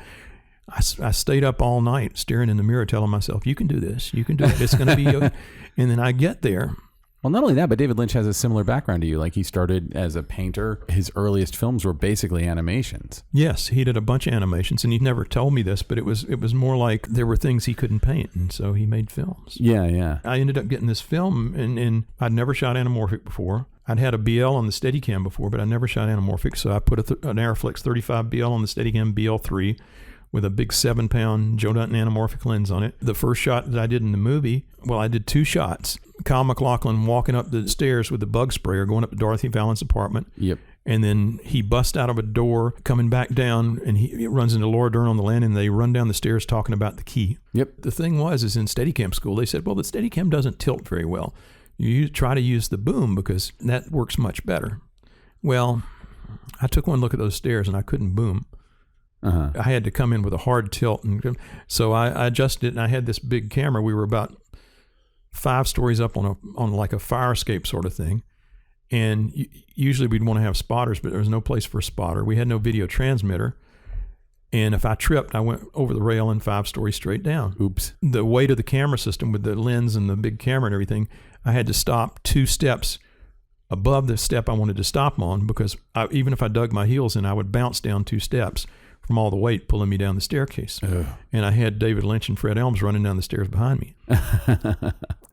I stayed up all night staring in the mirror, telling myself, you can do this. You can do it. It's going to be okay. And then I get there. Well, not only that, but David Lynch has a similar background to you. Like, he started as a painter. His earliest films were basically animations. Yes, he did a bunch of animations, and he never told me this, but it was more like there were things he couldn't paint, and so he made films. Yeah. I ended up getting this film, and I'd never shot anamorphic before. I'd had a BL on the Steadicam before, but I never shot anamorphic, so I put an Aeroflex 35 BL on the Steadicam BL3 with a big 7-pound Joe Dunton anamorphic lens on it. The first shot that I did in the movie, well, I did 2 shots. Kyle MacLachlan walking up the stairs with the bug sprayer, going up to Dorothy Fallon's apartment. Yep. And then he busts out of a door, coming back down, and he runs into Laura Dern on the landing, and they run down the stairs talking about the key. Yep. The thing is in Steadicam school, they said, well, the Steadicam doesn't tilt very well. You try to use the boom because that works much better. Well, I took one look at those stairs, and I couldn't boom. I had to come in with a hard tilt. And so I adjusted it, and I had this big camera. We were about 5 stories up on like a fire escape sort of thing. And usually we'd want to have spotters, but there was no place for a spotter. We had no video transmitter. And if I tripped, I went over the rail and 5 stories straight down. Oops. The weight of the camera system with the lens and the big camera and everything, I had to stop 2 steps above the step I wanted to stop on because even if I dug my heels in, I would bounce down 2 steps from all the weight pulling me down the staircase. Ugh. And I had David Lynch and Fred Elms running down the stairs behind me.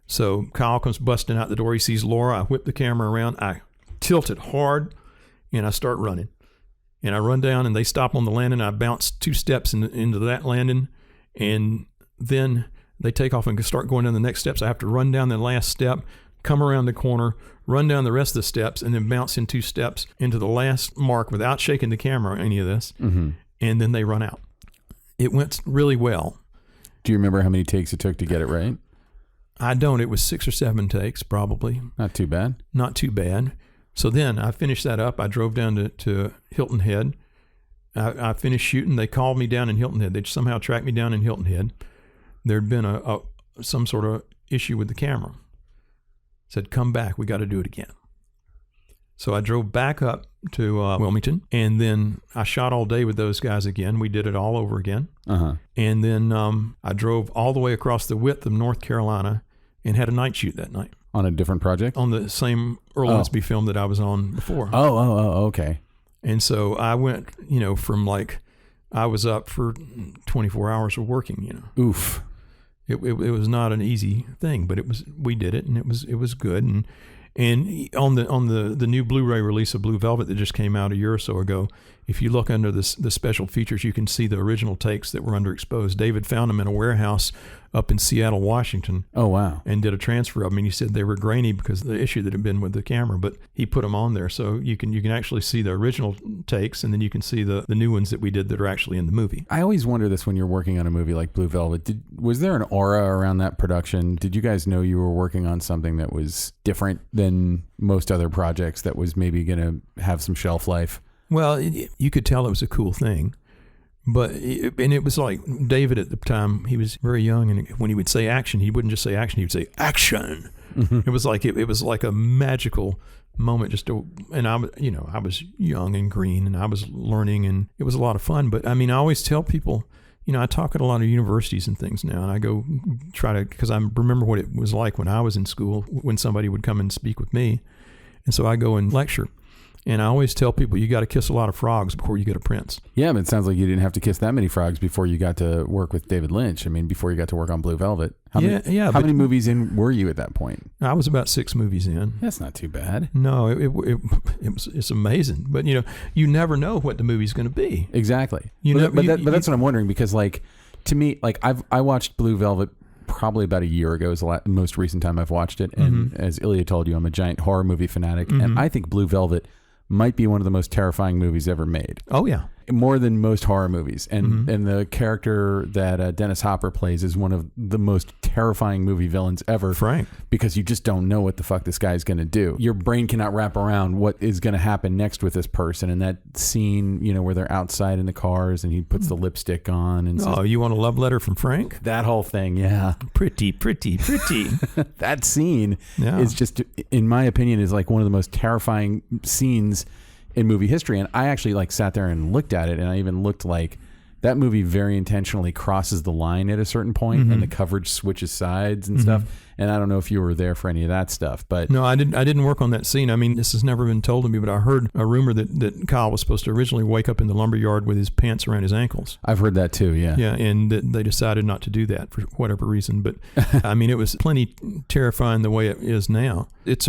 So Kyle comes busting out the door. He sees Laura. I whip the camera around. I tilt it hard, and I start running. And I run down, and they stop on the landing. I bounce 2 steps into that landing, and then they take off and start going down the next steps. I have to run down the last step, come around the corner, run down the rest of the steps, and then bounce in 2 steps into the last mark without shaking the camera or any of this. Mm-hmm. And then they run out. It went really well. Do you remember how many takes it took to get it right? I don't. It was 6 or 7 takes, probably. Not too bad. Not too bad. So then I finished that up. I drove down to Hilton Head. I finished shooting. They called me down in Hilton Head. They somehow tracked me down in Hilton Head. There'd been some sort of issue with the camera. Said, come back. We got to do it again. So I drove back up to Wilmington, and then I shot all day with those guys again. We did it all over again. And then I drove all the way across the width of North Carolina and had a night shoot that night. On a different project? On the same Earl Owensby film that I was on before. Oh, okay. And so I went, from I was up for 24 hours of working, Oof. It was not an easy thing, but we did it, and it was good. And on the new Blu-ray release of Blue Velvet that just came out a year or so ago, if you look under the special features, you can see the original takes that were underexposed. David found them in a warehouse up in Seattle, Washington. Oh, wow. And did a transfer of them. And he said they were grainy because of the issue that had been with the camera, but he put them on there. So you can actually see the original takes, and then you can see the new ones that we did that are actually in the movie. I always wonder this when you're working on a movie like Blue Velvet. Was there an aura around that production? Did you guys know you were working on something that was different than most other projects that was maybe going to have some shelf life? Well, you could tell it was a cool thing. And it was like David at the time, he was very young, and when he would say action, he wouldn't just say action, he would say action. It was like a magical moment and I was young and green, and I was learning, and it was a lot of fun. But I mean, I always tell people, I talk at a lot of universities and things now, and I go because I remember what it was like when I was in school, when somebody would come and speak with me. And so I go and lecture. And I always tell people, you got to kiss a lot of frogs before you get a prince. Yeah, but it sounds like you didn't have to kiss that many frogs before you got to work with David Lynch. I mean, before you got to work on Blue Velvet. How many movies in were you at that point? I was about 6 movies in. That's not too bad. No, it's amazing. But, you never know what the movie's going to be. Exactly. But that's what I'm wondering, because, like, to me, like, I watched Blue Velvet probably about a year ago is the most recent time I've watched it. And as Ilya told you, I'm a giant horror movie fanatic. And I think Blue Velvet might be one of the most terrifying movies ever made. Oh, yeah. More than most horror movies. And the character that Dennis Hopper plays is one of the most terrifying movie villains ever. Frank. Because you just don't know what the fuck this guy's going to do. Your brain cannot wrap around what is going to happen next with this person. And that scene, where they're outside in the cars and he puts the lipstick on. And says, you want a love letter from Frank? That whole thing, yeah. Pretty. That scene is just, in my opinion, is like one of the most terrifying scenes in movie history. And I actually sat there and looked at it, and I even looked like that movie very intentionally crosses the line at a certain point, and the coverage switches sides and stuff. And I don't know if you were there for any of that stuff, but no, I didn't work on that scene. I mean, this has never been told to me, but I heard a rumor that Kyle was supposed to originally wake up in the lumberyard with his pants around his ankles. I've heard that too. Yeah. Yeah. And they decided not to do that for whatever reason. But I mean, it was plenty terrifying the way it is now. It's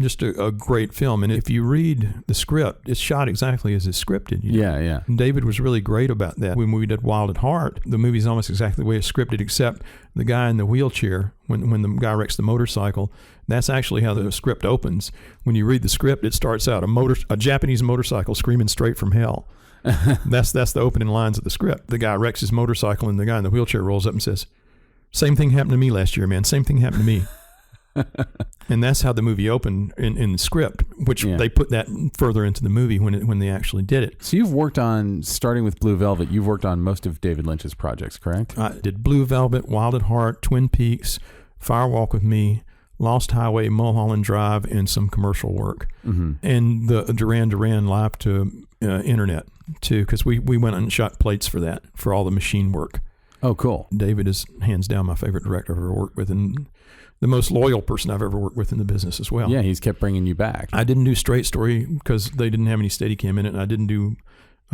just a great film. And if you read the script, it's shot exactly as it's scripted. Yeah. And David was really great about that. When we did Wild at Heart, the movie's almost exactly the way it's scripted, except the guy in the wheelchair, when the guy wrecks the motorcycle, that's actually how the script opens. When you read the script, it starts out a Japanese motorcycle screaming straight from hell. That's the opening lines of the script. The guy wrecks his motorcycle, and the guy in the wheelchair rolls up and says, "Same thing happened to me last year, man. Same thing happened to me." And that's how the movie opened in the script, which they put that further into the movie when they actually did it. So you've worked on, starting with Blue Velvet, you've worked on most of David Lynch's projects, correct? I did Blue Velvet, Wild at Heart, Twin Peaks, Fire Walk with Me, Lost Highway, Mulholland Drive, and some commercial work. And the Duran Duran live to internet too, because we went and shot plates for that, for all the machine work. Oh, cool. David is hands down my favorite director I've ever worked with, and the most loyal person I've ever worked with in the business as well. Yeah, he's kept bringing you back. I didn't do Straight Story because they didn't have any Steadicam in it, and I didn't do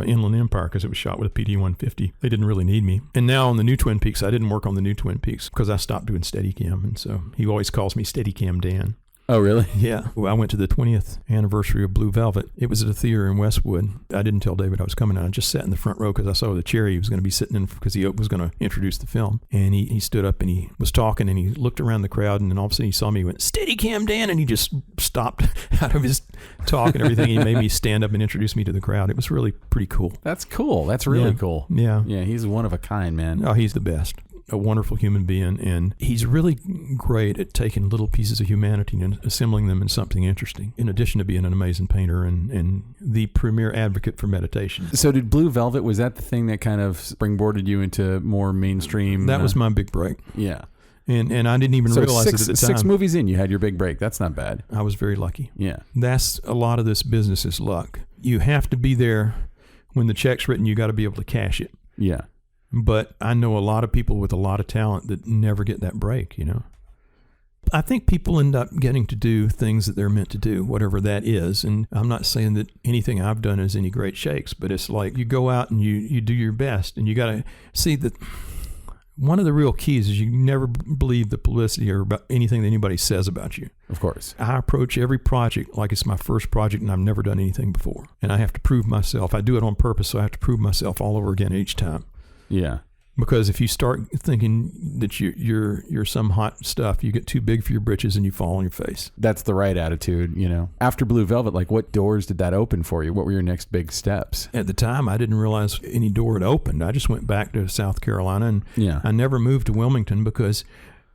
Inland Empire because it was shot with a PD-150. They didn't really need me. And now on the new Twin Peaks, I didn't work on the new Twin Peaks because I stopped doing Steadicam, and so he always calls me Steadicam Dan. Oh, really? Yeah. Well, I went to the 20th anniversary of Blue Velvet. It was at a theater in Westwood. I didn't tell David I was coming. I just sat in the front row because I saw the chair he was going to be sitting in because he was going to introduce the film. And he stood up and he was talking and he looked around the crowd, and then all of a sudden he saw me, he went, "Steadicam Dan," and he just stopped out of his talk and everything. He made me stand up and introduce me to the crowd. It was really pretty cool. That's cool. That's really cool. Yeah. Yeah, he's one of a kind, man. Oh, he's the best. A wonderful human being, and he's really great at taking little pieces of humanity and assembling them in something interesting, in addition to being an amazing painter and the premier advocate for meditation. So did Blue Velvet, was that the thing that kind of springboarded you into more mainstream? That was my big break. Yeah. And I didn't even realize it at the time. 6 movies in, you had your big break. That's not bad. I was very lucky. Yeah. That's a lot of this business is luck. You have to be there when the check's written. You got to be able to cash it. Yeah. But I know a lot of people with a lot of talent that never get that break, I think people end up getting to do things that they're meant to do, whatever that is. And I'm not saying that anything I've done is any great shakes, but it's like you go out and you do your best, and you got to see that one of the real keys is you never believe the publicity or about anything that anybody says about you. Of course. I approach every project like it's my first project and I've never done anything before. And I have to prove myself. I do it on purpose, so I have to prove myself all over again each time. Yeah. Because if you start thinking that you're some hot stuff, you get too big for your britches and you fall on your face. That's the right attitude, After Blue Velvet, like what doors did that open for you? What were your next big steps? At the time, I didn't realize any door had opened. I just went back to South Carolina, and I never moved to Wilmington because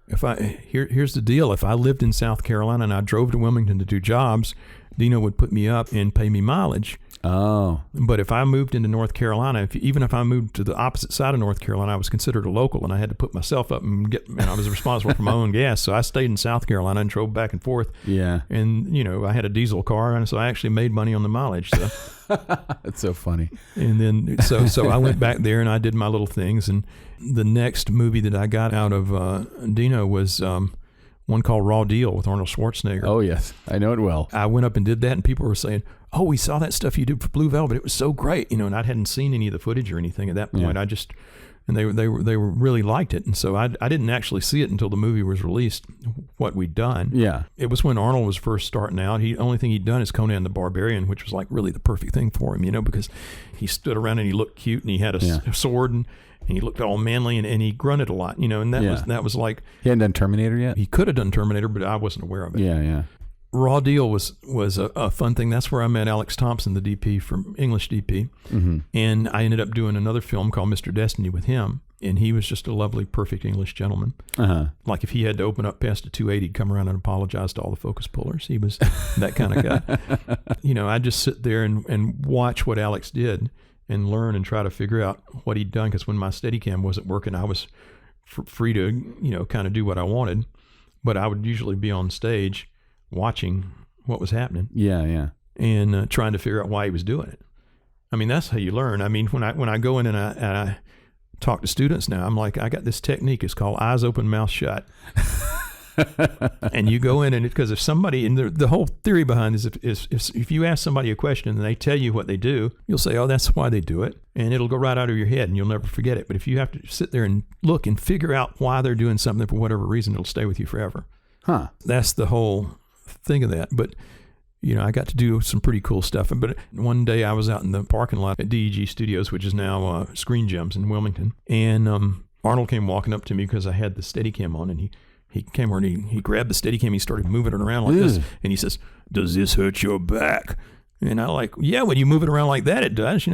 here's the deal. If I lived in South Carolina and I drove to Wilmington to do jobs, Dino would put me up and pay me mileage. Oh. But if I moved into North Carolina, even if I moved to the opposite side of North Carolina, I was considered a local, and I had to put myself up and I was responsible for my own gas. So I stayed in South Carolina and drove back and forth. Yeah. And, I had a diesel car, and so I actually made money on the mileage. So. That's so funny. And then, so I went back there and I did my little things. And the next movie that I got out of Dino was one called Raw Deal with Arnold Schwarzenegger. Oh, yes. I know it well. I went up and did that, and people were saying, "Oh, we saw that stuff you did for Blue Velvet. It was so great," and I hadn't seen any of the footage or anything at that point. Yeah. And they were really liked it, and so I didn't actually see it until the movie was released. What we'd done, yeah, it was when Arnold was first starting out. The only thing he'd done is Conan the Barbarian, which was like really the perfect thing for him, because he stood around and he looked cute and he had a sword and he looked all manly and he grunted a lot, and that was like he hadn't done Terminator yet. He could have done Terminator, but I wasn't aware of it. Yeah. Raw Deal was a fun thing. That's where I met Alex Thompson, the DP from English DP, and I ended up doing another film called Mr. Destiny with him. And he was just a lovely, perfect English gentleman. Like if he had to open up past a 280, he'd come around and apologize to all the focus pullers. He was that kind of guy. I'd just sit there and watch what Alex did and learn and try to figure out what he'd done. Because when my Steadicam wasn't working, I was free to, kind of do what I wanted. But I would usually be on stage watching what was happening. Yeah. And trying to figure out why he was doing it. I mean, that's how you learn. I mean, when I go in and I talk to students now, I'm like, I got this technique. It's called eyes open, mouth shut. And you go in, and because if somebody, and the whole theory behind this is if you ask somebody a question and they tell you what they do, you'll say, oh, that's why they do it. And it'll go right out of your head and you'll never forget it. But if you have to sit there and look and figure out why they're doing something for whatever reason, it'll stay with you forever. That's the whole thing of that. But I got to do some pretty cool stuff. But one day I was out in the parking lot at DEG Studios, which is now Screen Gems in Wilmington. And Arnold came walking up to me because I had the Steadicam on. And he came over and he grabbed the Steadicam. He started moving it around like this. And he says, "Does this hurt your back?" And I like, yeah, when you move it around like that, it does,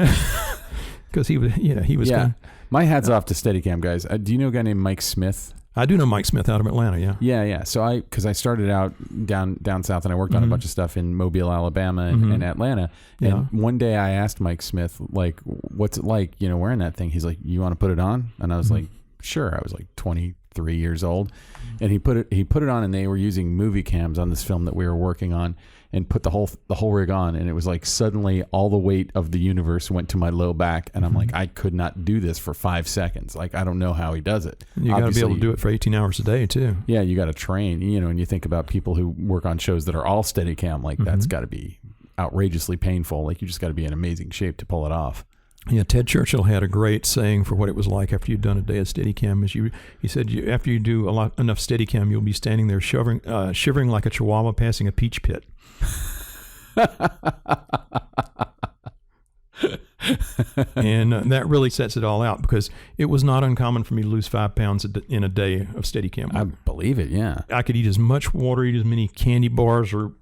Because he was, he was. Yeah. My hat's off to Steadicam guys. Do you know a guy named Mike Smith? I do know Mike Smith out of Atlanta, yeah. Yeah. So because I started out down south and I worked on a bunch of stuff in Mobile, Alabama and Atlanta. And one day I asked Mike Smith, like, what's it like, wearing that thing? He's like, you want to put it on? And I was like, sure. I was like 23 years old. And he put it on, and they were using movie cams on this film that we were working on, and put the whole rig on, and it was like suddenly all the weight of the universe went to my low back, and I'm like, I could not do this for 5 seconds. Like, I don't know how he does it. You got to be able to do it for 18 hours a day too. Yeah, you got to train. And you think about people who work on shows that are all Steadicam, like that's got to be outrageously painful. Like, you just got to be in amazing shape to pull it off. Yeah, Ted Churchill had a great saying for what it was like after you'd done a day of Steadicam. He said, after you do enough Steadicam, you'll be standing there shivering like a chihuahua passing a peach pit. And that really sets it all out, because it was not uncommon for me to lose 5 pounds in a day of Steadicam. I believe it, yeah. I could eat as much water, eat as many candy bars, or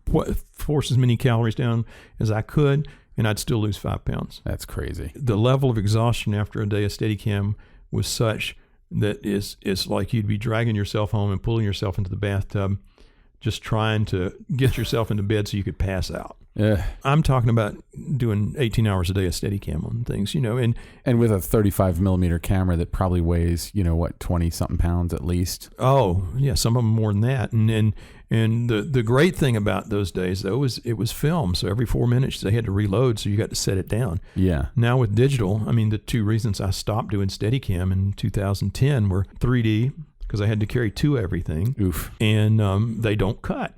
force as many calories down as I could, and I'd still lose 5 pounds. That's crazy. The level of exhaustion after a day of Steadicam was such that it's like you'd be dragging yourself home and pulling yourself into the bathtub, just trying to get yourself into bed so you could pass out. I'm talking about doing 18 hours a day of Steadicam on things, and with a 35 millimeter camera that probably weighs, 20 something pounds at least. Oh yeah, some of them more than that. And the great thing about those days though was it was film, so every 4 minutes they had to reload, so you got to set it down. Yeah. Now with digital, the 2 reasons I stopped doing Steadicam in 2010 were 3D, because I had to carry 2 everything. Oof. And they don't cut.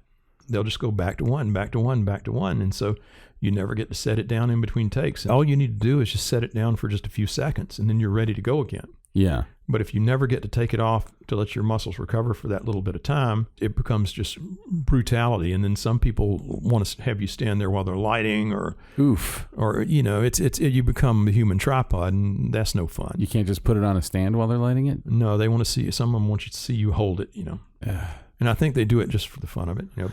They'll just go back to 1, back to 1, back to 1. And so you never get to set it down in between takes. All you need to do is just set it down for just a few seconds, and then you're ready to go again. Yeah. But if you never get to take it off to let your muscles recover for that little bit of time, it becomes just brutality. And then some people want to have you stand there while they're lighting, or you become a human tripod, and that's no fun. You can't just put it on a stand while they're lighting it? No, they want to see, some of them want you to see you hold it, And I think they do it just for the fun of it, but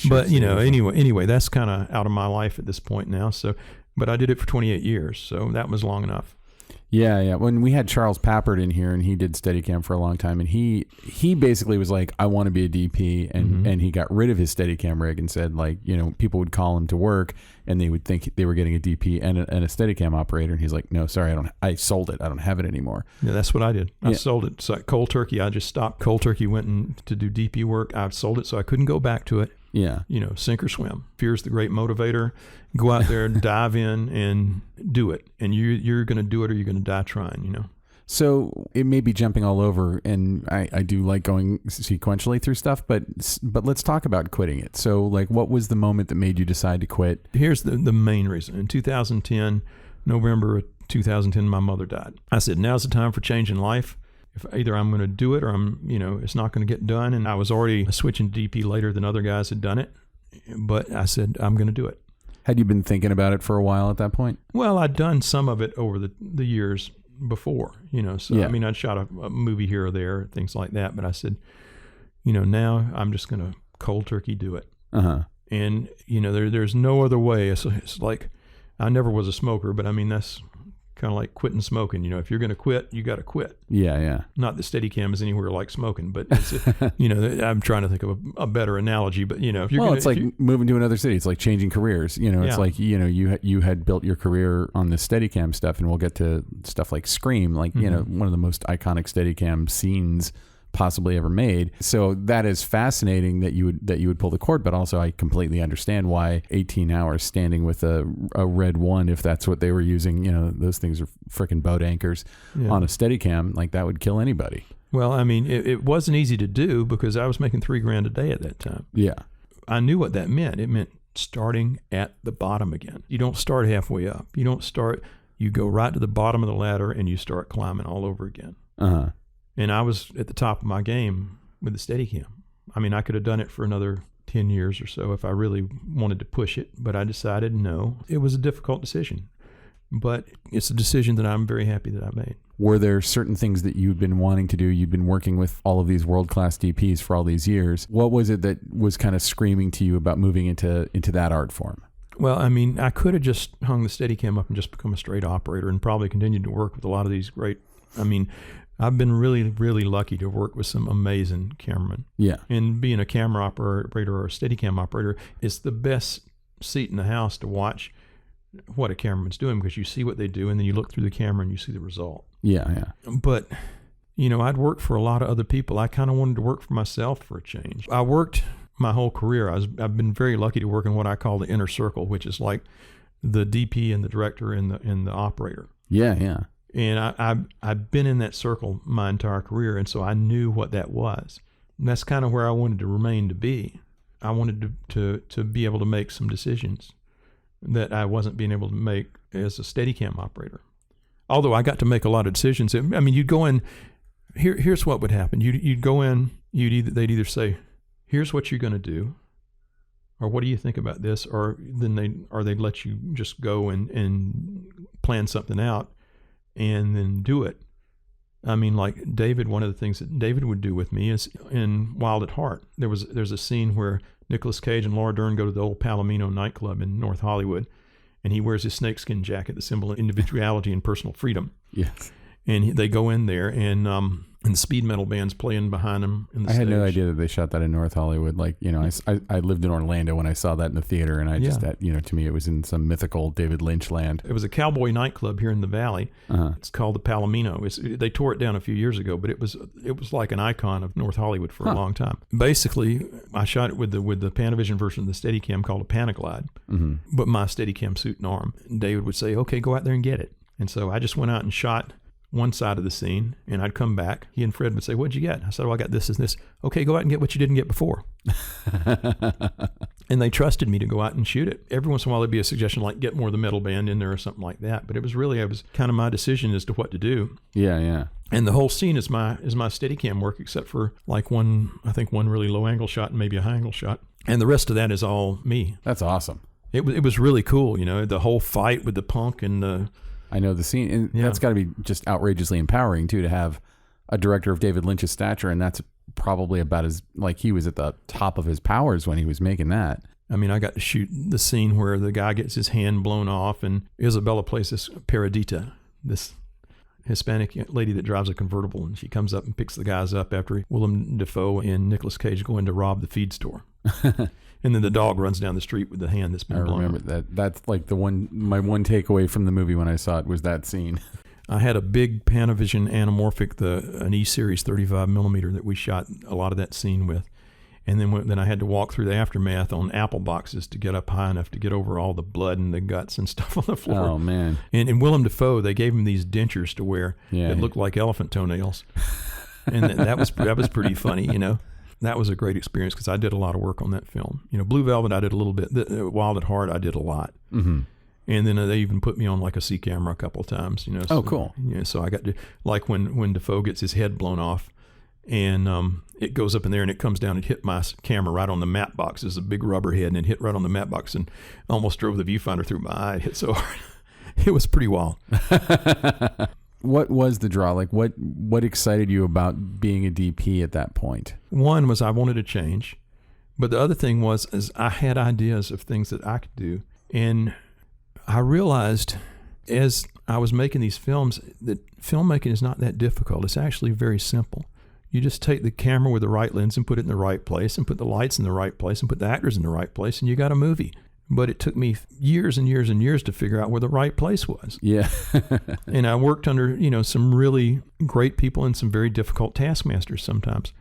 but anyway, that's kind of out of my life at this point now. So, but I did it for 28 years, so that was long enough. Yeah. When we had Charles Pappard in here, and he did Steadicam for a long time, and he basically was like, I want to be a DP, and he got rid of his Steadicam rig and said, like, people would call him to work and they would think they were getting a DP and a Steadicam operator, and he's like, no, sorry, I sold it. I don't have it anymore. Yeah, that's what I did. I sold it. So cold turkey, I just stopped cold turkey, went in to do DP work. I sold it, so I couldn't go back to it. Yeah. Sink or swim. Fear's the great motivator. Go out there, dive in, and do it. And you're going to do it, or you're going to die trying, So it may be jumping all over, and I do like going sequentially through stuff, but let's talk about quitting it. So, like, what was the moment that made you decide to quit? Here's the main reason. In 2010, November of 2010, my mother died. I said, now's the time for changing life. If either I'm going to do it or it's not going to get done. And I was already switching to DP later than other guys had done it. But I said, I'm going to do it. Had you been thinking about it for a while at that point? Well, I'd done some of it over the years before, So, yeah. I mean, I'd shot a movie here or there, things like that. But I said, now I'm just going to cold turkey do it. Uh-huh. And, there's no other way. It's like, I never was a smoker, but I mean, that's kind of like quitting smoking. If you're going to quit, you got to quit. Yeah. Not that Steadicam is anywhere like smoking, but it's, I'm trying to think of a better analogy. But if you're it's like moving to another city. It's like changing careers. It's like you had built your career on the Steadicam stuff, and we'll get to stuff like Scream, like one of the most iconic Steadicam scenes possibly ever made. So that is fascinating that you would pull the cord, but also I completely understand why 18 hours standing with a Red 1, if that's what they were using, those things are freaking boat anchors on a Steadicam, like that would kill anybody. Well, I mean, it wasn't easy to do because I was making $3,000 a day at that time. Yeah. I knew what that meant. It meant starting at the bottom again. You don't start halfway up. You go right to the bottom of the ladder and you start climbing all over again. Uh-huh. And I was at the top of my game with the Steadicam. I mean, I could have done it for another 10 years or so if I really wanted to push it, but I decided no. It was a difficult decision, but it's a decision that I'm very happy that I made. Were there certain things that you'd been wanting to do? You'd been working with all of these world-class DPs for all these years. What was it that was kind of screaming to you about moving into that art form? Well, I mean, I could have just hung the Steadicam up and just become a straight operator and probably continued to work with a lot of these great, I've been really, really lucky to work with some amazing cameramen. Yeah. And being a camera operator or a Steadicam operator is the best seat in the house to watch what a cameraman's doing because you see what they do and then you look through the camera and you see the result. Yeah. But, I'd worked for a lot of other people. I kind of wanted to work for myself for a change. I worked my whole career. I've been very lucky to work in what I call the inner circle, which is like the DP and the director and the operator. Yeah. And I've been in that circle my entire career, and so I knew what that was. And that's kind of where I wanted to remain to be. I wanted to be able to make some decisions that I wasn't being able to make as a Steadicam operator. Although I got to make a lot of decisions. I mean, you'd go in. Here's what would happen. You'd go in. They'd either say, "Here's what you're going to do," or "What do you think about this?" Or they'd let you just go and plan something out. And then do it. I mean, like David, one of the things that David would do with me is in Wild at Heart. There's a scene where Nicolas Cage and Laura Dern go to the old Palomino nightclub in North Hollywood, and he wears his snakeskin jacket, the symbol of individuality and personal freedom. Yes. And they go in there, and the speed metal band's playing behind him in the stage. I had no idea that they shot that in North Hollywood. Like, I lived in Orlando when I saw that in the theater, and I just, to me, it was in some mythical David Lynch land. It was a cowboy nightclub here in the Valley. Uh-huh. It's called the Palomino. They tore it down a few years ago, but it was like an icon of North Hollywood for a long time. Basically, I shot it with the Panavision version of the Steadicam called a Panaglide, but my Steadicam suit and arm. And David would say, "Okay, go out there and get it." And so I just went out and shot one side of the scene, and I'd come back. He and Fred would say, "What'd you get?" I said, "Oh, I got this and this." "Okay, go out and get what you didn't get before." And they trusted me to go out and shoot it. Every once in a while, there'd be a suggestion like get more of the metal band in there or something like that. But it was kind of my decision as to what to do. Yeah. And the whole scene is my Steadicam work, except for like one really low angle shot and maybe a high angle shot. And the rest of that is all me. That's awesome. It was really cool, the whole fight with the punk and the... I know the scene, and that's got to be just outrageously empowering too, to have a director of David Lynch's stature, and that's probably about as, like, he was at the top of his powers when he was making that. I mean, I got to shoot the scene where the guy gets his hand blown off, and Isabella plays this Paradita, this Hispanic lady that drives a convertible, and she comes up and picks the guys up after Willem Dafoe and Nicolas Cage go in to rob the feed store. And then the dog runs down the street with the hand that's been blown. I remember that. That's like my one takeaway from the movie when I saw it was that scene. I had a big Panavision anamorphic, an E-Series 35 millimeter that we shot a lot of that scene with. And then I had to walk through the aftermath on apple boxes to get up high enough to get over all the blood and the guts and stuff on the floor. Oh, man. And in Willem Dafoe, they gave him these dentures to wear that looked like elephant toenails. And that was pretty funny, you know. That was a great experience because I did a lot of work on that film. You know, Blue Velvet, I did a little bit. Wild at Heart, I did a lot. Mm-hmm. And then they even put me on like a C camera a couple of times. You know. So, cool. Yeah, so I got to, like when Dafoe gets his head blown off, and it goes up in there and it comes down and hit my camera right on the matte box. It's a big rubber head and it hit right on the matte box and almost drove the viewfinder through my eye. It hit so hard. It was pretty wild. What was the draw? Like what excited you about being a DP at that point? One was I wanted to change, but the other thing was I had ideas of things that I could do. And I realized as I was making these films that filmmaking is not that difficult. It's actually very simple. You just take the camera with the right lens and put it in the right place and put the lights in the right place and put the actors in the right place and you got a movie. But it took me years and years and years to figure out where the right place was. Yeah. And I worked under, you know, some really great people and some very difficult taskmasters sometimes.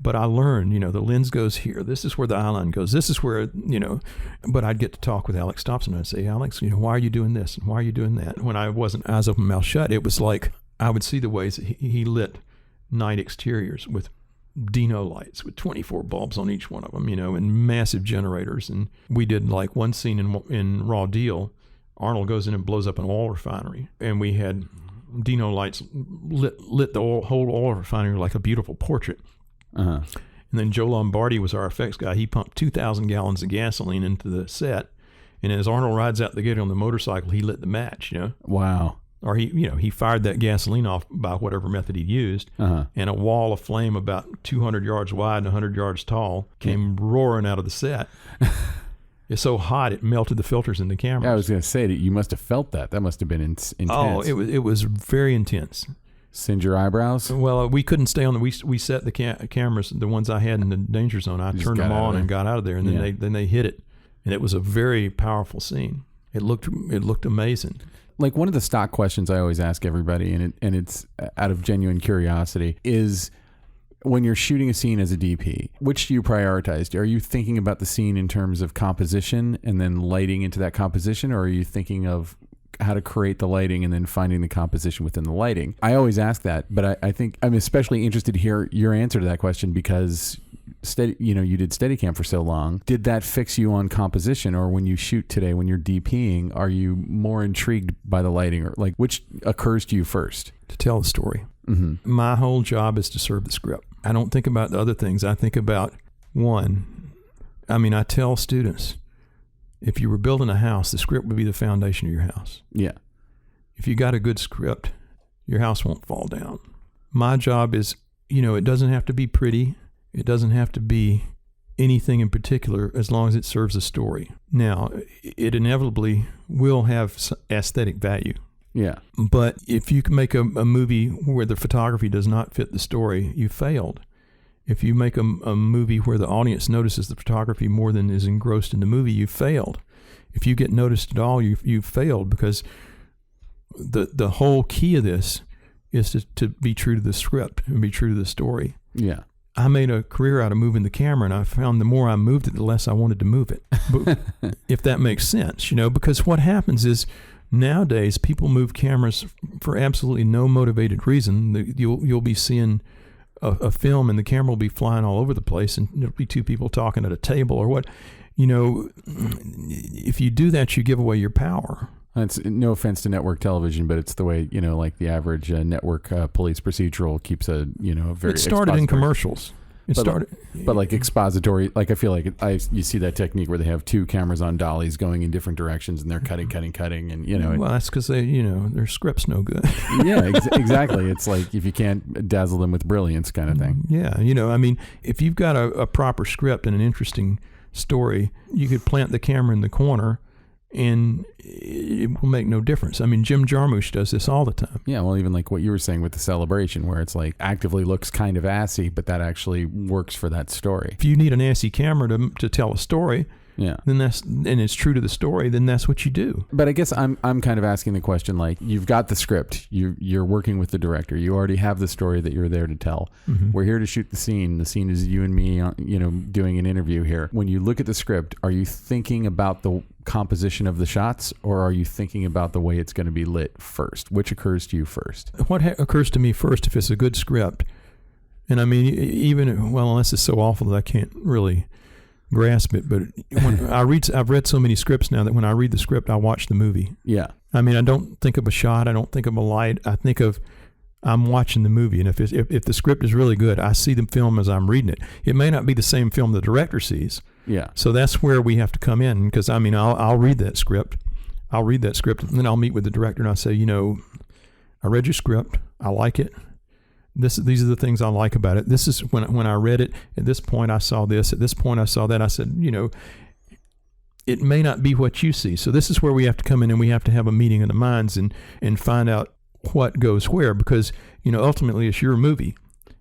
But I learned, you know, the lens goes here. This is where the eye line goes. This is where, you know, but I'd get to talk with Alex Thompson and I'd say, Alex, you know, why are you doing this? And why are you doing that? When I wasn't eyes open, mouth shut, it was like I would see the ways that he lit night exteriors with Dino lights with 24 bulbs on each one of them, you know, and massive generators. And we did like one scene in Raw Deal. Arnold goes in and blows up an oil refinery. And we had Dino lights lit the whole oil refinery like a beautiful portrait. Uh-huh. And then Joe Lombardi was our effects guy. He pumped 2,000 gallons of gasoline into the set. And as Arnold rides out the gate on the motorcycle, he lit the match, you know. Wow. Or he fired that gasoline off by whatever method he used, and a wall of flame about 200 yards wide and 100 yards tall came roaring out of the set. It's so hot it melted the filters in the camera. Yeah, I was going to say that you must have felt that. That must have been intense. Oh, it was very intense. Singe your eyebrows? Well, we couldn't stay on we set the cameras, the ones I had in the danger zone. I turned them on and got out of there, and then they hit it, and it was a very powerful scene. It looked amazing. Like one of the stock questions I always ask everybody, and it's out of genuine curiosity, is when you're shooting a scene as a DP, which do you prioritize? Are you thinking about the scene in terms of composition and then lighting into that composition, or are you thinking of how to create the lighting and then finding the composition within the lighting? I always ask that, but I think I'm especially interested to hear your answer to that question because you did Steadicam for so long. Did that fix you on composition, or when you shoot today, when you're DPing, are you more intrigued by the lighting, or like which occurs to you first? To tell the story. Mm-hmm. My whole job is to serve the script. I don't think about the other things. I think about I tell students, if you were building a house, the script would be the foundation of your house. Yeah. If you got a good script, your house won't fall down. My job is, it doesn't have to be pretty. It doesn't have to be anything in particular as long as it serves a story. Now, it inevitably will have aesthetic value. Yeah. But if you can make a movie where the photography does not fit the story, you failed. If you make a movie where the audience notices the photography more than is engrossed in the movie, you failed. If you get noticed at all, you failed, because the whole key of this is to be true to the script and be true to the story. Yeah. I made a career out of moving the camera, and I found the more I moved it, the less I wanted to move it. But if that makes sense, because what happens is nowadays people move cameras for absolutely no motivated reason. You'll be seeing a film and the camera will be flying all over the place, and there'll be two people talking at a table or what. If you do that, you give away your power. It's no offense to network television, but it's the way, like the average network police procedural keeps a very. It started in commercials. But like expository, like I feel like you see that technique where they have two cameras on dollies going in different directions and they're cutting, and Well, that's because their script's no good. Yeah, exactly. It's like if you can't dazzle them with brilliance, kind of thing. Yeah, if you've got a proper script and an interesting story, you could plant the camera in the corner and it will make no difference. I mean, Jim Jarmusch does this all the time. Yeah, well, even like what you were saying with the celebration, where it's like actively looks kind of assy, but that actually works for that story. If you need an assy camera to tell a story, yeah, then and it's true to the story, then that's what you do. But I guess I'm kind of asking the question, like, you've got the script, you're working with the director, you already have the story that you're there to tell. Mm-hmm. We're here to shoot the scene. The scene is you and me, doing an interview here. When you look at the script, are you thinking about the composition of the shots, or are you thinking about the way it's going to be lit first? Which occurs to you first? What occurs to me first, if it's a good script, and I mean, unless it's so awful that I can't really grasp it, but when I've read so many scripts now that when I read the script, I watch the movie. Yeah. I mean, I don't think of a shot. I don't think of a light. I think of I'm watching the movie, and if the script is really good, I see the film as I'm reading it. It may not be the same film the director sees. Yeah. So that's where we have to come in, because I mean, I'll read that script. And then I'll meet with the director and I'll say, I read your script. I like it. These are the things I like about it. This is when I read it, at this point I saw this, at this point I saw that. I said, it may not be what you see. So this is where we have to come in, and we have to have a meeting of the minds and find out what goes where, because, ultimately it's your movie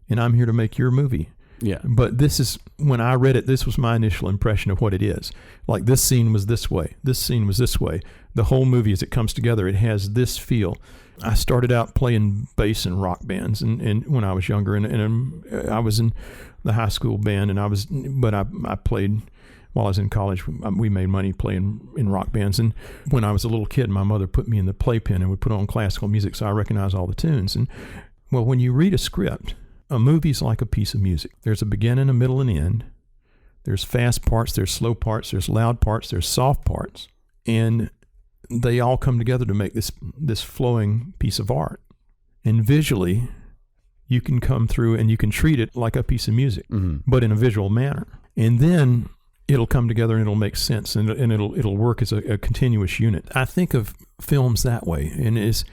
and I'm here to make your movie. Yeah. But this is, when I read it, this was my initial impression of what it is. Like, this scene was this way. This scene was this way. The whole movie, as it comes together, it has this feel. I started out playing bass in rock bands, and when I was younger, and I was in the high school band, and I played while I was in college. We made money playing in rock bands, and when I was a little kid, my mother put me in the playpen and would put on classical music, so I recognized all the tunes. And well, when you read a script, a movie's like a piece of music. There's a beginning, a middle, and end. There's fast parts, there's slow parts, there's loud parts, there's soft parts, and they all come together to make this flowing piece of art. And visually, you can come through and you can treat it like a piece of music, mm-hmm. but in a visual manner. And then it'll come together and it'll make sense, and it'll work as a continuous unit. I think of films that way, and it's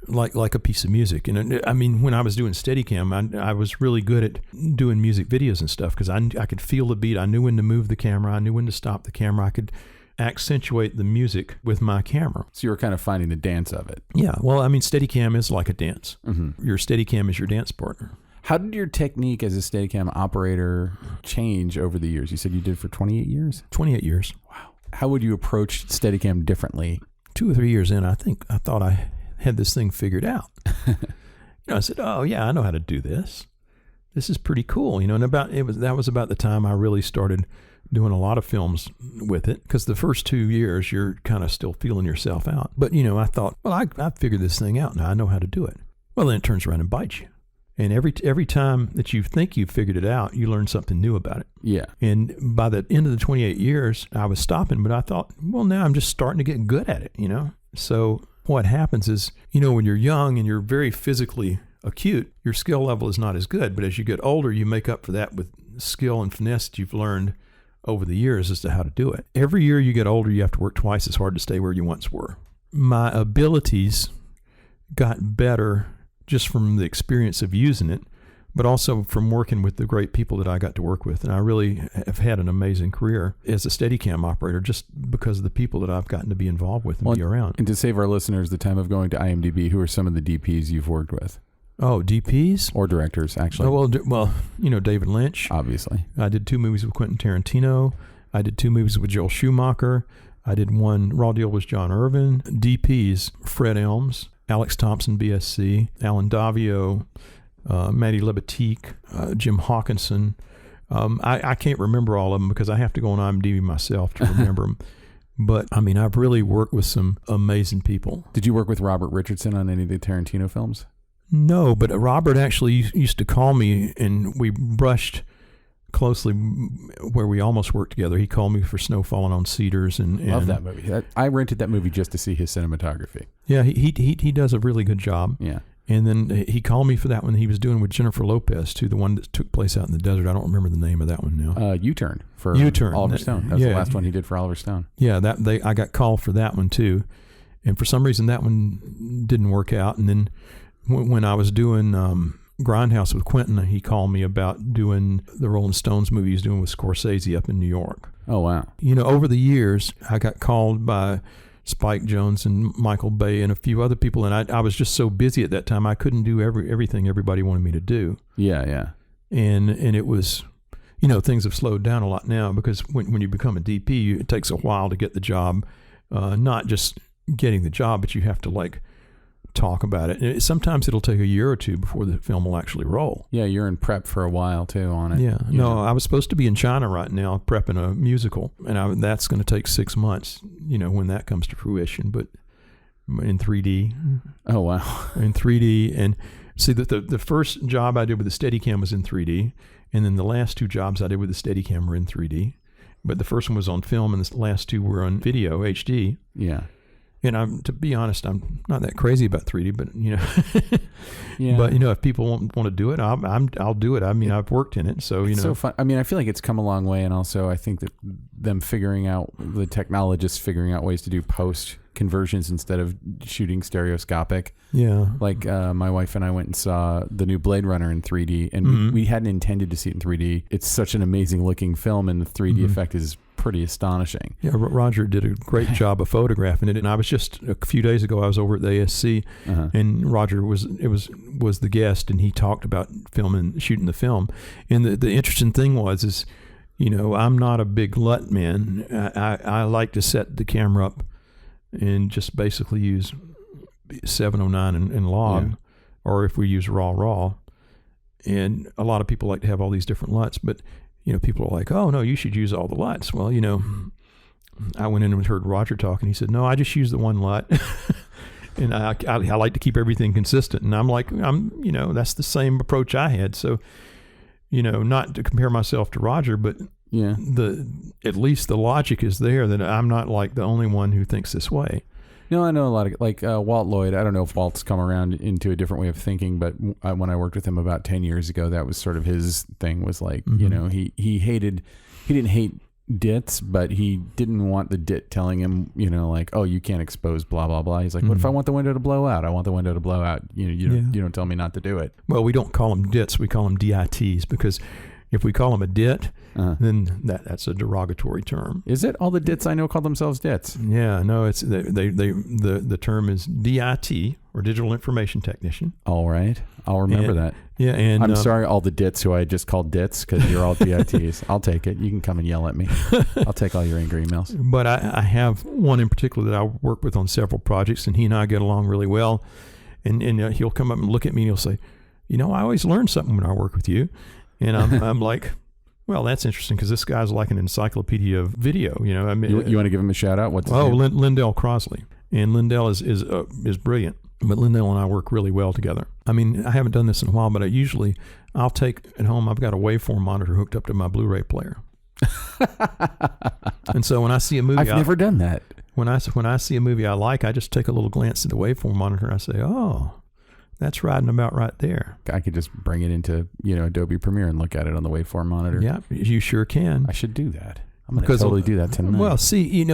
like a piece of music. And I mean, when I was doing Steadicam, I was really good at doing music videos and stuff, because I could feel the beat. I knew when to move the camera. I knew when to stop the camera. I could accentuate the music with my camera. So you were kind of finding the dance of it. Yeah. Well, I mean, Steadicam is like a dance. Mm-hmm. Your Steadicam is your dance partner. How did your technique as a Steadicam operator change over the years? You said you did for 28 years? 28 years. Wow. How would you approach Steadicam differently? 2 or 3 years in, I thought I had this thing figured out. I said, oh yeah, I know how to do this. This is pretty cool. And that was about the time I really started doing a lot of films with it, because the first 2 years you're kind of still feeling yourself out. But I thought, well, I figured this thing out now. I know how to do it. Well, then it turns around and bites you. And every time that you think you've figured it out, you learn something new about it. Yeah. And by the end of the 28 years, I was stopping, but I thought, well, now I'm just starting to get good at it, So what happens is, when you're young and you're very physically acute, your skill level is not as good. But as you get older, you make up for that with skill and finesse that you've learned over the years as to how to do it. Every year you get older, you have to work twice as hard to stay where you once were. My abilities got better just from the experience of using it, but also from working with the great people that I got to work with. And I really have had an amazing career as a Steadicam operator just because of the people that I've gotten to be involved with and be around. And to save our listeners the time of going to IMDb, who are some of the DPs you've worked with? Oh, DPs? Or directors, actually. Oh, well, David Lynch. Obviously. I did 2 movies with Quentin Tarantino. I did 2 movies with Joel Schumacher. I did one, Raw Deal was John Irvin. DPs, Fred Elms, Alex Thompson, BSC, Alan Davio, Matty Lebetique, Jim Hawkinson. I can't remember all of them because I have to go on IMDb myself to remember them. But, I mean, I've really worked with some amazing people. Did you work with Robert Richardson on any of the Tarantino films? No, but Robert actually used to call me, and we brushed closely where we almost worked together. He called me for Snow Falling on Cedars. And love that movie. I rented that movie just to see his cinematography. Yeah, he does a really good job. Yeah. And then he called me for that one he was doing with Jennifer Lopez, too, the one that took place out in the desert. I don't remember the name of that one now. U-Turn for U-Turn. Oliver Stone. That was the last one he did for Oliver Stone. Yeah, I got called for that one, too. And for some reason, that one didn't work out. And then when I was doing Grindhouse with Quentin, he called me about doing the Rolling Stones movie he's doing with Scorsese up in New York. Oh, wow. Over the years, I got called by Spike Jonze and Michael Bay and a few other people, and I was just so busy at that time, I couldn't do everything everybody wanted me to do. Yeah. And it was, things have slowed down a lot now because when you become a DP, it takes a while to get the job, not just getting the job, but you have to talk about it. Sometimes it'll take a year or two before the film will actually roll. Yeah, you're in prep for a while too on it. Yeah. No, I was supposed to be in China right now prepping a musical, and that's going to take 6 months, when that comes to fruition, but in 3D. Oh, wow. In 3D. And see, the first job I did with the Steadicam was in 3D, and then the last 2 jobs I did with the Steadicam were in 3D. But the first one was on film, and the last 2 were on video, HD. Yeah. And to be honest, I'm not that crazy about 3D, but Yeah. But if people want to do it, I'll do it. I mean, I've worked in it, so It's so fun. I mean, I feel like it's come a long way, and also I think that the technologists figuring out ways to do post conversions instead of shooting stereoscopic. Yeah. Like my wife and I went and saw the new Blade Runner in 3D, and we hadn't intended to see it in 3D. It's such an amazing looking film, and the 3D effect is pretty astonishing. Yeah, Roger did a great job of photographing it, and I was just a few days ago. I was over at the ASC, and Roger was the guest, and he talked about shooting the film. And the interesting thing is I'm not a big LUT man. I like to set the camera up and just basically use 709 and log, or if we use raw. And a lot of people like to have all these different LUTs, but people are like, oh, no, you should use all the LUTs. Well, I went in and heard Roger talk, and he said, no, I just use the one LUT. And I like to keep everything consistent. And I'm like, that's the same approach I had. So, not to compare myself to Roger, but at least the logic is there that I'm not like the only one who thinks this way. No, I know a lot of Walt Lloyd. I don't know if Walt's come around into a different way of thinking, but when I worked with him about 10 years ago, that was sort of his thing. Was like, he didn't hate dits, but he didn't want the dit telling him, oh, you can't expose blah blah blah. He's like, what if I want the window to blow out? I want the window to blow out. You don't tell me not to do it. Well, we don't call them dits. We call them DITs because if we call them a dit, then that's a derogatory term. Is it? All the dits I know call themselves dits. Yeah, no, it's the term is DIT, or Digital Information Technician. All right, I'll remember that. Yeah, and I'm sorry, all the dits who I just called dits, because you're all DITs. I'll take it. You can come and yell at me. I'll take all your angry emails. But I have one in particular that I work with on several projects, and he and I get along really well. And he'll come up and look at me and he'll say, I always learn something when I work with you. And I'm like, well, that's interesting because this guy's like an encyclopedia of video. I mean, you want to give him a shout out? What's his name? Lindell Crosley, and Lindell is brilliant. But Lindell and I work really well together. I mean, I haven't done this in a while, but I'll take at home. I've got a waveform monitor hooked up to my Blu-ray player, and so when I see a movie, I've never done that. When I see a movie I like, I just take a little glance at the waveform monitor. And I say, oh, that's riding about right there. I could just bring it into Adobe Premiere and look at it on the waveform monitor. Yeah, you sure can. I should do that. I'm going to totally do that tonight. Well, see,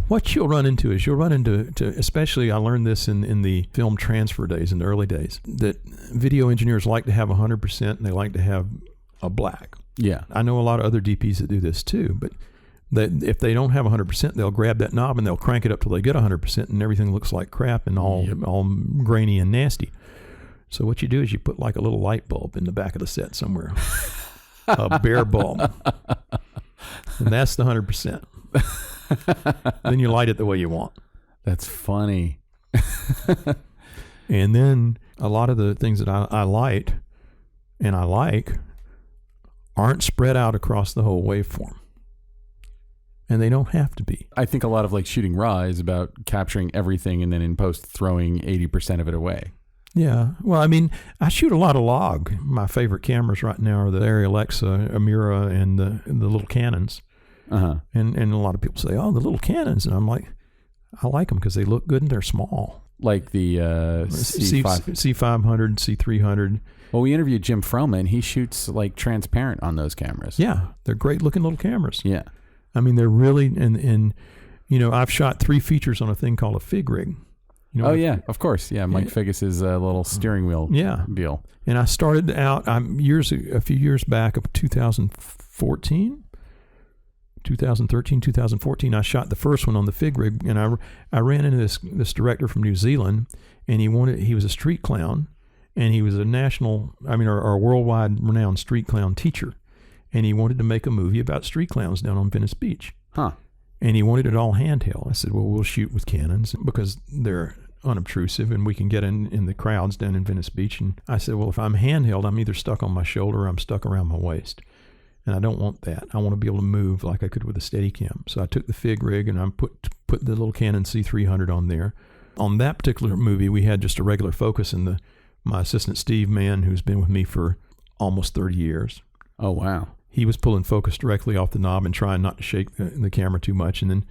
what you'll run into is especially I learned this in the film transfer days, in the early days, that video engineers like to have 100% and they like to have a black. Yeah. I know a lot of other DPs that do this too, but if they don't have 100%, they'll grab that knob and they'll crank it up till they get 100% and everything looks like crap and all grainy and nasty. So what you do is you put like a little light bulb in the back of the set somewhere, a bare bulb, and that's the 100%. Then you light it the way you want. That's funny. And then a lot of the things that I light and I like aren't spread out across the whole waveform. And they don't have to be. I think a lot of shooting raw is about capturing everything and then in post throwing 80% of it away. Yeah. Well, I mean, I shoot a lot of log. My favorite cameras right now are the Arri Alexa, Amira, and the little Canons. Uh-huh. And a lot of people say, oh, the little Canons. And I'm like, I like them because they look good and they're small. Like the C500, C300. Well, we interviewed Jim Froman. He shoots transparent on those cameras. Yeah. They're great looking little cameras. Yeah. I mean, they're really, and I've shot 3 features on a thing called a fig rig. You know, Oh, yeah, of course. Yeah, Mike Figgis's little steering wheel deal. And I started out a few years back of 2013, 2014, I shot the first one on the Fig Rig, and I ran into this director from New Zealand, and he was a street clown, and he was a or worldwide renowned street clown teacher, and he wanted to make a movie about street clowns down on Venice Beach. Huh. And he wanted it all handheld. I said, well, we'll shoot with Canons because they're unobtrusive and we can get in the crowds down in Venice Beach. And I said, well, if I'm handheld, I'm either stuck on my shoulder or I'm stuck around my waist. And I don't want that. I want to be able to move like I could with a Steadicam. So I took the Fig Rig and I put the little Canon C300 on there. On that particular movie, we had just a regular focus, and my assistant Steve Mann, who's been with me for almost 30 years. Oh, wow. He was pulling focus directly off the knob and trying not to shake the camera too much. And then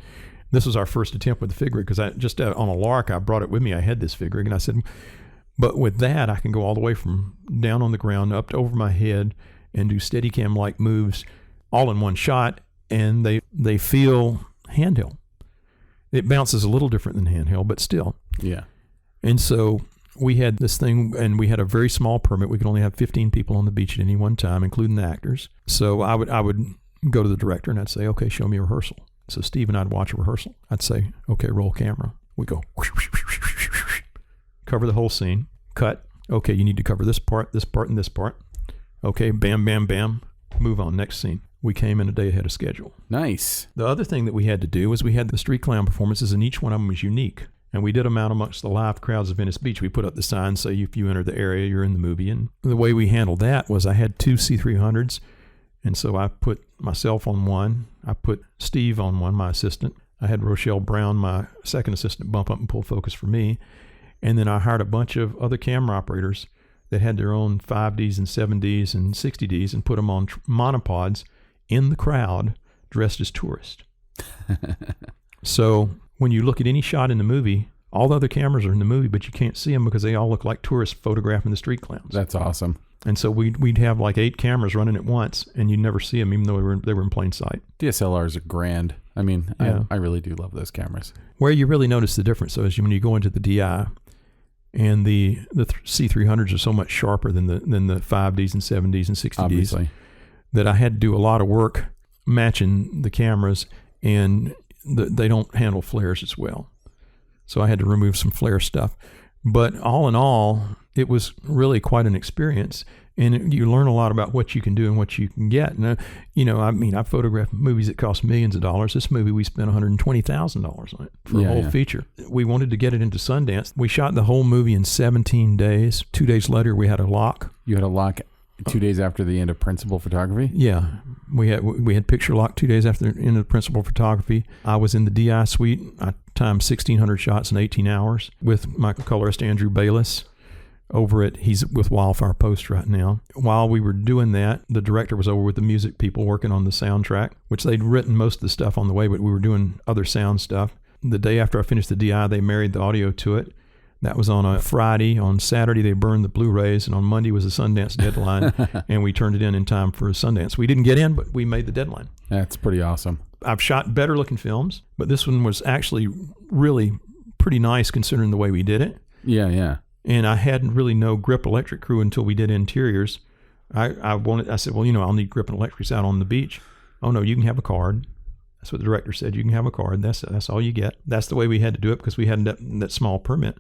this was our first attempt with the Fig Rig, because I just on a lark, I brought it with me. I had this Fig Rig, and I said, but with that, I can go all the way from down on the ground up to over my head and do Steadicam-like moves all in one shot, and they feel handheld. It bounces a little different than handheld, but still. Yeah. And so we had this thing, and we had a very small permit. We could only have 15 people on the beach at any one time, including the actors. So I would go to the director, and I'd say, okay, show me a rehearsal. So Steve and I'd watch a rehearsal. I'd say, okay, roll camera. We go, cover the whole scene, cut. Okay, you need to cover this part, and this part. Okay, bam, bam, bam, move on, next scene. We came in a day ahead of schedule. Nice. The other thing that we had to do was we had the street clown performances, and each one of them was unique. And we did them out amongst the live crowds of Venice Beach. We put up the sign, say if you enter the area, you're in the movie. And the way we handled that was I had two C300s. And so I put myself on one. I put Steve on one, my assistant. I had Rochelle Brown, my second assistant, bump up and pull focus for me. And then I hired a bunch of other camera operators that had their own 5Ds and 7Ds and 60Ds and put them on monopods in the crowd dressed as tourists. So when you look at any shot in the movie, all the other cameras are in the movie, but you can't see them because they all look like tourists photographing the street clowns. That's awesome. And so we'd have like 8 cameras running at once, and you'd never see them, even though they were in plain sight. DSLRs are grand. I mean, yeah. I really do love those cameras. Where you really notice the difference, though, is when you go into the DI, and the C300s are so much sharper than the 5Ds and 7Ds and 60Ds. Obviously. That I had to do a lot of work matching the cameras, and they don't handle flares as well. So I had to remove some flare stuff. But all in all, it was really quite an experience, and you learn a lot about what you can do and what you can get. And I photographed movies that cost millions of dollars. This movie, we spent $120,000 on it for a whole feature. We wanted to get it into Sundance. We shot the whole movie in 17 days. 2 days later, we had a lock. You had a lock 2 days after the end of principal photography? Yeah. We had picture lock 2 days after the end of principal photography. I was in the DI suite. I timed 1,600 shots in 18 hours with my colorist Andrew Bayless he's with Wildfire Post right now. While we were doing that, the director was over with the music people working on the soundtrack, which they'd written most of the stuff on the way, but we were doing other sound stuff. The day after I finished the DI, they married the audio to it. That was on a Friday. On Saturday, they burned the Blu-rays, and on Monday was the Sundance deadline, and we turned it in time for Sundance. We didn't get in, but we made the deadline. That's pretty awesome. I've shot better-looking films, but this one was actually really pretty nice considering the way we did it. Yeah, yeah. And I hadn't really no grip electric crew until we did interiors. I said, well, I'll need grip and electrics out on the beach. Oh, no, you can have a card. That's what the director said. You can have a card. That's all you get. That's the way we had to do it because we had that small permit.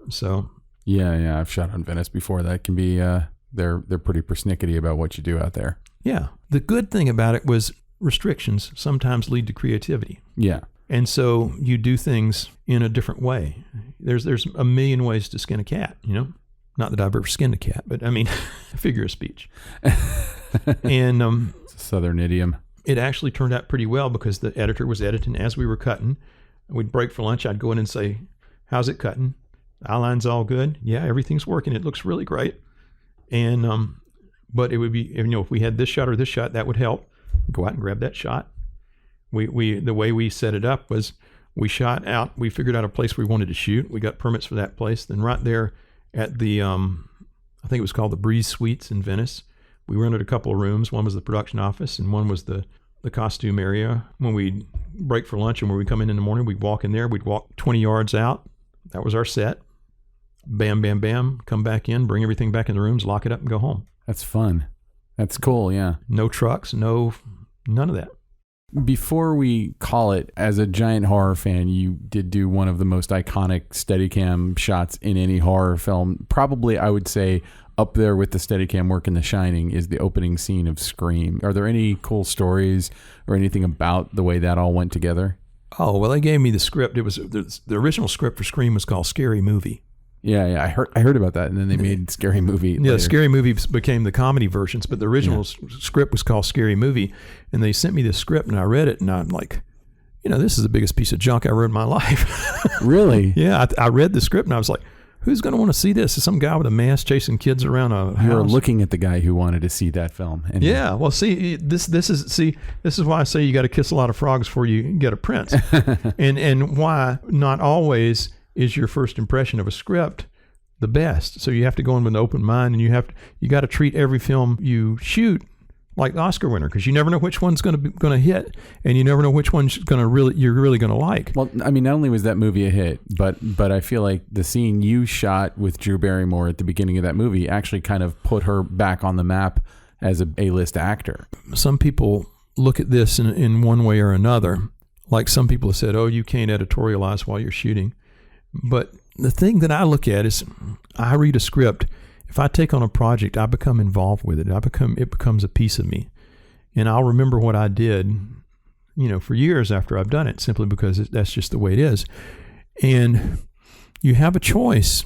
So yeah, I've shot on Venice before. That can be they're pretty persnickety about what you do out there. Yeah, the good thing about it was restrictions sometimes lead to creativity. Yeah, and so you do things in a different way. There's a million ways to skin a cat. Not that I've ever skinned a cat, but I mean, figure of speech. And it's a Southern idiom. It actually turned out pretty well because the editor was editing as we were cutting. We'd break for lunch. I'd go in and say, "How's it cutting? Outline's all good. Yeah, everything's working. It looks really great." And but it would be, if we had this shot or this shot, that would help. Go out and grab that shot. We the way we set it up was we shot out. We figured out a place we wanted to shoot. We got permits for that place. Then right there at the I think it was called the Breeze Suites in Venice. We rented a couple of rooms. One was the production office, and one was the costume area. When we'd break for lunch and when we'd come in the morning, we'd walk in there. We'd walk 20 yards out That was our set. Bam, bam, bam. Come back in, bring everything back in the rooms, lock it up, and go home. That's fun. That's cool, yeah. No trucks, none of that. Before we call it, as a giant horror fan, you did do one of the most iconic Steadicam shots in any horror film. Probably, I would say, up there with the Steadicam work in The Shining is the opening scene of Scream. Are there any cool stories or anything about the way that all went together? Oh, well, they gave me the script. It was the original script for Scream was called Scary Movie. Yeah, I heard about that, and then they made Scary Movie later. Yeah, Scary Movie became the comedy versions, but the original script was called Scary Movie, and they sent me this script, and I read it, and I'm like, this is the biggest piece of junk I read in my life. Really? Yeah, I read the script, and I was like, who's going to want to see this? Is some guy with a mask chasing kids around a house? You were looking at the guy who wanted to see that film. And yeah, well, see, this is why I say you got to kiss a lot of frogs before you get a prince, and why not always is your first impression of a script the best. So you have to go in with an open mind, and you got to treat every film you shoot like the Oscar winner, because you never know which one's going to hit, and you never know which one's you're really going to like. Well, I mean, not only was that movie a hit, but I feel like the scene you shot with Drew Barrymore at the beginning of that movie actually kind of put her back on the map as a A-list actor. Some people look at this in one way or another. Like some people have said, "Oh, you can't editorialize while you're shooting." But the thing that I look at is, I read a script. If I take on a project, I become involved with it. It becomes a piece of me, and I'll remember what I did, for years after I've done it, simply because that's just the way it is. And you have a choice.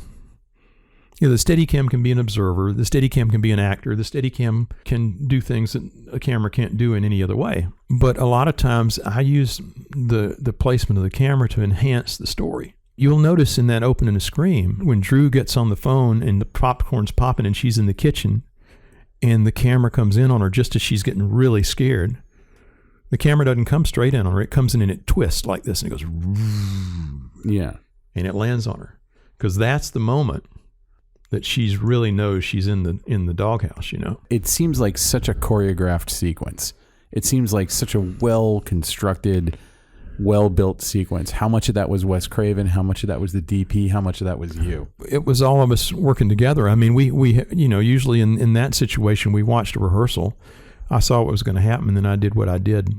The Steadicam can be an observer. The Steadicam can be an actor. The Steadicam can do things that a camera can't do in any other way. But a lot of times, I use the placement of the camera to enhance the story. You'll notice in that opening of Scream, when Drew gets on the phone and the popcorn's popping and she's in the kitchen and the camera comes in on her just as she's getting really scared, the camera doesn't come straight in on her. It comes in and it twists like this and it goes, yeah, and it lands on her, because that's the moment that she's really knows she's in the doghouse. It seems like such a choreographed sequence. It seems like such a well-constructed, well-built sequence. How much of that was Wes Craven? How much of that was the DP? How much of that was you? It was all of us working together. I mean, we usually in that situation, we watched a rehearsal. I saw what was going to happen, and then I did what I did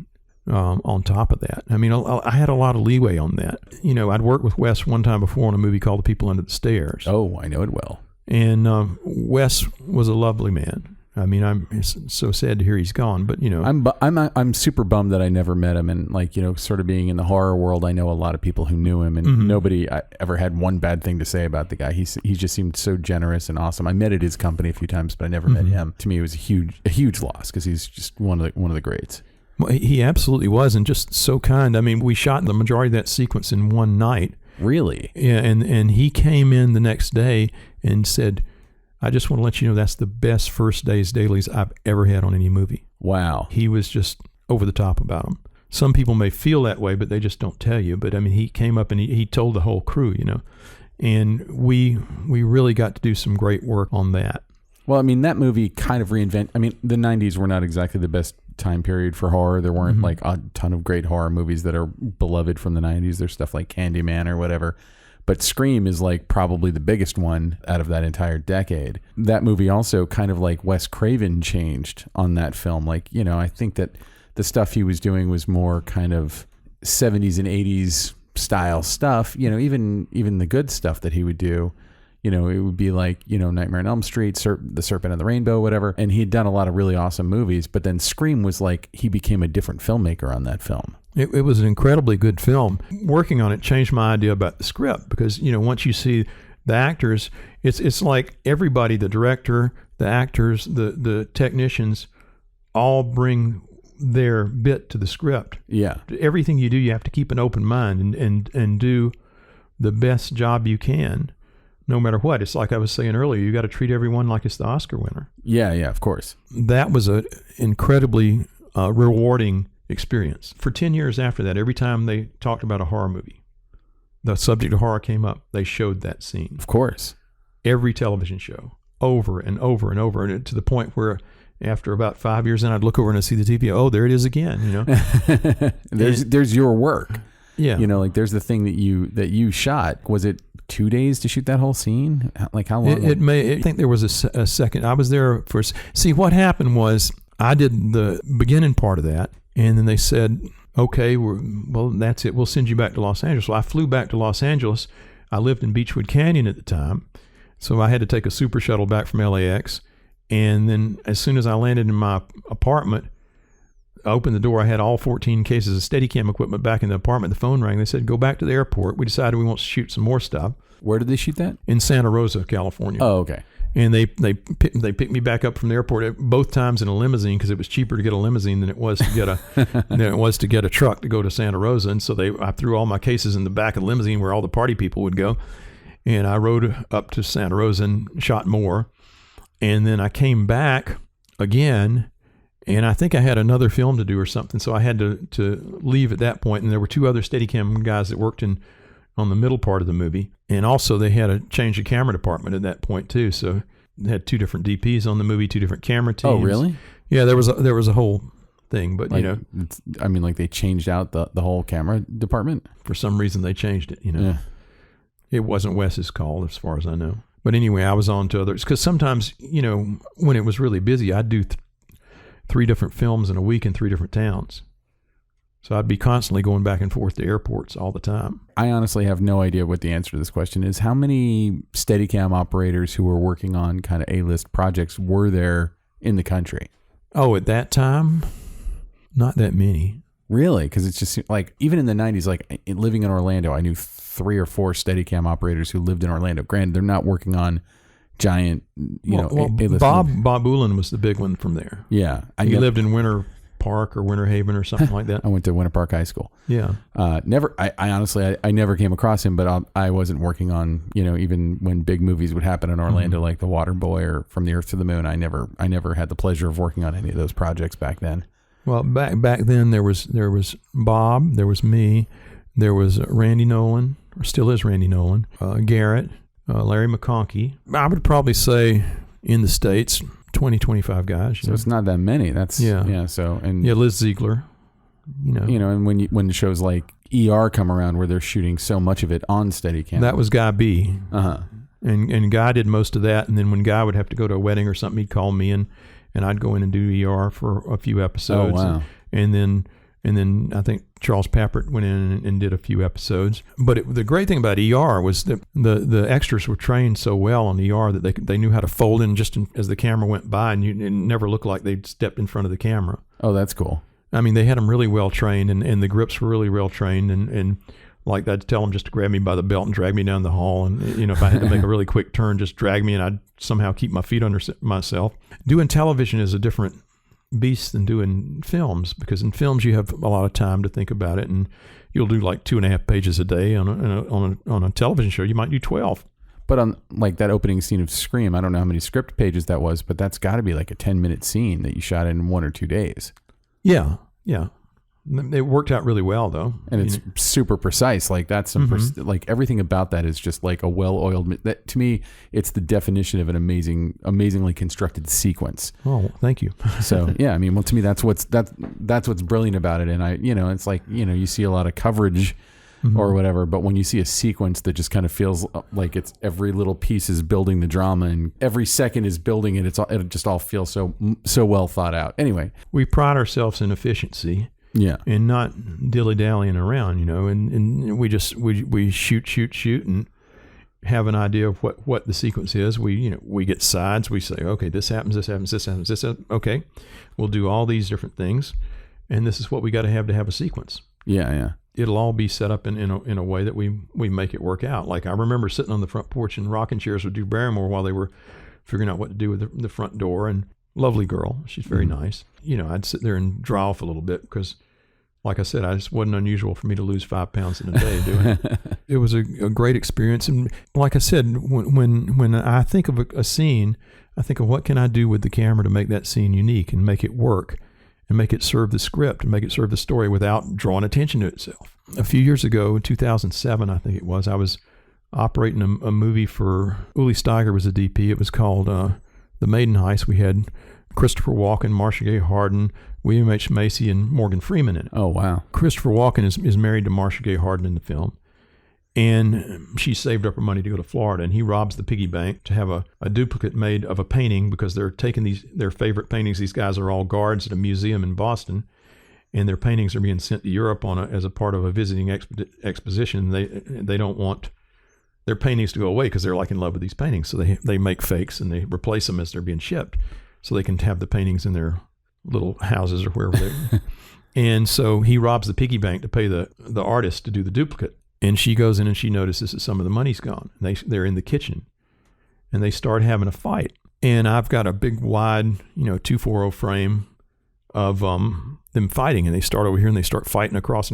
on top of that. I mean, I had a lot of leeway on that. I'd worked with Wes one time before on a movie called The People Under the Stairs. Oh, I know it well. And Wes was a lovely man. I mean, I'm so sad to hear he's gone, but I'm super bummed that I never met him, and sort of being in the horror world, I know a lot of people who knew him, and nobody ever had one bad thing to say about the guy. He just seemed so generous and awesome. I met at his company a few times, but I never met him. To me, it was a huge loss, because he's just one of the greats. Well, he absolutely was, and just so kind. I mean, we shot the majority of that sequence in one night. Really? Yeah, and he came in the next day and said, "I just want to let you know that's the best first day's dailies I've ever had on any movie." Wow. He was just over the top about them. Some people may feel that way, but they just don't tell you. But I mean, he came up and he told the whole crew, and we really got to do some great work on that. Well, I mean, that movie kind of the 90s were not exactly the best time period for horror. There weren't like a ton of great horror movies that are beloved from the 90s. There's stuff like Candyman or whatever. But Scream is probably the biggest one out of that entire decade. That movie also kind of Wes Craven changed on that film. I think that the stuff he was doing was more kind of 70s and 80s style stuff. Even the good stuff that he would do, it would be Nightmare on Elm Street, The Serpent and the Rainbow, whatever. And he had done a lot of really awesome movies. But then Scream was he became a different filmmaker on that film. It was an incredibly good film. Working on it changed my idea about the script, because, once you see the actors, it's like everybody, the director, the actors, the technicians, all bring their bit to the script. Yeah. Everything you do, you have to keep an open mind and do the best job you can, no matter what. It's like I was saying earlier, you got to treat everyone like it's the Oscar winner. Yeah, of course. That was an incredibly rewarding experience. For 10 years after that, every time they talked about a horror movie, the subject of horror came up, they showed that scene. Of course. Every television show, over and over and over, and to the point where after about 5 years in, I'd look over and I'd see the TV, oh, there it is again, There's your work. Yeah. There's the thing that you shot. Was it 2 days to shoot that whole scene? Like how long? I think there was a second. I was there for. See, what happened was I did the beginning part of that, and then they said, "Okay, well, that's it. We'll send you back to Los Angeles." So I flew back to Los Angeles. I lived in Beechwood Canyon at the time, so I had to take a super shuttle back from LAX. And then as soon as I landed in my apartment, I opened the door. I had all 14 cases of Steadicam equipment back in the apartment. The phone rang. They said, "Go back to the airport. We decided we want to shoot some more stuff." Where did they shoot that? In Santa Rosa, California. Oh, okay. And they picked me back up from the airport both times in a limousine, because it was cheaper to get a limousine than it was to get a truck to go to Santa Rosa. And so I threw all my cases in the back of the limousine where all the party people would go, and I rode up to Santa Rosa and shot more. And then I came back again, and I think I had another film to do or something, so I had to leave at that point. And there were 2 other Steadicam guys that worked on the middle part of the movie, and also they had to change the camera department at that point too. So they had 2 different DPs on the movie, 2 different camera teams. Oh, really? Yeah, there was a whole thing, but like, like they changed out the whole camera department. For some reason, they changed it. Yeah. It wasn't Wes's call, as far as I know. But anyway, I was on to others, because sometimes, when it was really busy, I'd do 3 different films in a week in 3 different towns. So I'd be constantly going back and forth to airports all the time. I honestly have no idea what the answer to this question is. How many Steadicam operators who were working on kind of A-list projects were there in the country? Oh, at that time, not that many. Really? Because it's just like, even in the 90s, like living in Orlando, I knew 3 or 4 Steadicam operators who lived in Orlando. Granted, they're not working on giant, A-list. Bob Ulen was the big one from there. Yeah. He lived in Winter Park or Winter Haven or something like that. I went to Winter Park High School. Yeah. I honestly never came across him, but I wasn't working on, even when big movies would happen in Orlando, like The Water Boy or From the Earth to the Moon. I never had the pleasure of working on any of those projects back then. Well, back then there was Bob, there was me, there was Randy Nolan, or still is Randy Nolan, Garrett, Larry McConkey. I would probably say in the States, 20, 25 guys. So it's not that many. That's yeah. So Liz Ziegler, and when the shows like ER come around where they're shooting so much of it on Steadicam. That was Guy B. Uh-huh. And Guy did most of that. And then when Guy would have to go to a wedding or something, he'd call me and I'd go in and do ER for a few episodes. Oh, wow. And then I think Charles Pappert went in and did a few episodes. But the great thing about ER was that the extras were trained so well on ER that they knew how to fold in as the camera went by, and it never looked like they'd stepped in front of the camera. Oh, that's cool. I mean, they had them really well trained, and the grips were really well trained, and like I'd tell them just to grab me by the belt and drag me down the hall, and if I had to make a really quick turn, just drag me, and I'd somehow keep my feet under myself. Doing television is a different beast than doing films, because in films you have a lot of time to think about it, and you'll do like 2.5 pages a day. On a television show you might do 12. But on like that opening scene of Scream, I don't know how many script pages that was, but that's got to be like a 10-minute scene that you shot in 1 or 2 days. Yeah It worked out really well, though. And it's super precise. Like that's some like everything about that is just like a well-oiled. That, to me, it's the definition of an amazingly constructed sequence. Oh, thank you. So yeah, I mean, well, to me, that's what's brilliant about it. And it's like you see a lot of coverage or whatever, but when you see a sequence that just kind of feels like it's every little piece is building the drama and every second is building it, it just all feels so well thought out. Anyway, we pride ourselves in efficiency. Yeah. And not dilly-dallying around, and we just we shoot and have an idea of what the sequence is. We get sides. We say, okay, this happens. Okay, we'll do all these different things, and this is what we got to have a sequence. Yeah. It'll all be set up in a way that we make it work out. Like I remember sitting on the front porch in rocking chairs with Drew Barrymore while they were figuring out what to do with the front door, and lovely girl. She's very nice. I'd sit there and dry off a little bit because, like I said, it wasn't unusual for me to lose 5 pounds in a day doing it. It was a great experience. And like I said, when I think of a scene, I think of what can I do with the camera to make that scene unique and make it work and make it serve the script and make it serve the story without drawing attention to itself. A few years ago, in 2007, I think it was, I was operating a movie for Uli Steiger was a DP. It was called The Maiden Heist. We had Christopher Walken, Marcia Gay Harden, William H. Macy, and Morgan Freeman in it. Oh, wow. Christopher Walken is married to Marcia Gay Harden in the film. And she saved up her money to go to Florida, and he robs the piggy bank to have a duplicate made of a painting because they're taking their favorite paintings. These guys are all guards at a museum in Boston, and their paintings are being sent to Europe as a part of a visiting exposition. They don't want their paintings to go away because they're like in love with these paintings. So they make fakes and they replace them as they're being shipped so they can have the paintings in their little houses or wherever they And so he robs the piggy bank to pay the artist to do the duplicate. And she goes in and she notices that some of the money's gone. They're in the kitchen and they start having a fight. And I've got a big wide, 240 frame of them fighting, and they start over here and they start fighting across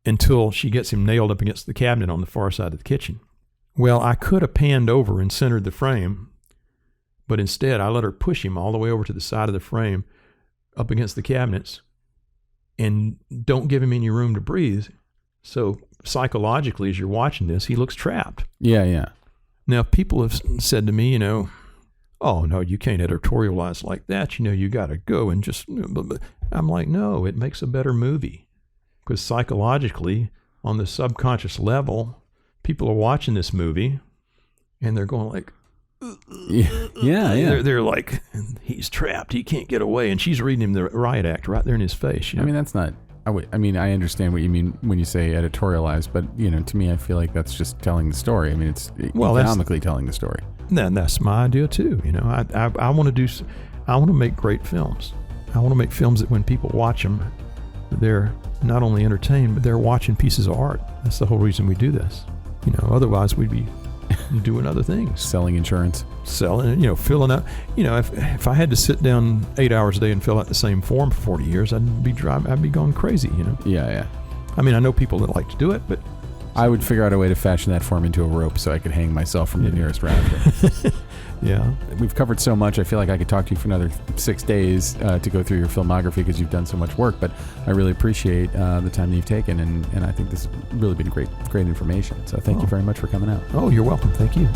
until she gets him nailed up against the cabinet on the far side of the kitchen. Well, I could have panned over and centered the frame, but instead I let her push him all the way over to the side of the frame up against the cabinets and don't give him any room to breathe. So psychologically, as you're watching this, he looks trapped. Yeah. Now, people have said to me, oh, no, you can't editorialize like that. You got to go and just, I'm like, no, it makes a better movie. Because psychologically, on the subconscious level, people are watching this movie and they're going like, yeah. They're like, he's trapped. He can't get away. And she's reading him the riot act right there in his face. I mean, that's not, I understand what you mean when you say editorialize, but, to me, I feel like that's just telling the story. I mean, it's economically telling the story. That's my idea too. I want to make great films. I want to make films that when people watch them, they're not only entertained, but they're watching pieces of art. That's the whole reason we do this. Otherwise we'd be doing other things. Selling insurance. Filling out. If I had to sit down 8 hours a day and fill out the same form for 40 years, I'd be going crazy, Yeah. I mean, I know people that like to do it, but I would figure out a way to fashion that form into a rope so I could hang myself from the nearest rafter. Yeah. We've covered so much. I feel like I could talk to you for another 6 days to go through your filmography because you've done so much work, but I really appreciate the time that you've taken, and I think this has really been great information. So thank you very much for coming out. Oh, you're welcome. Thank you.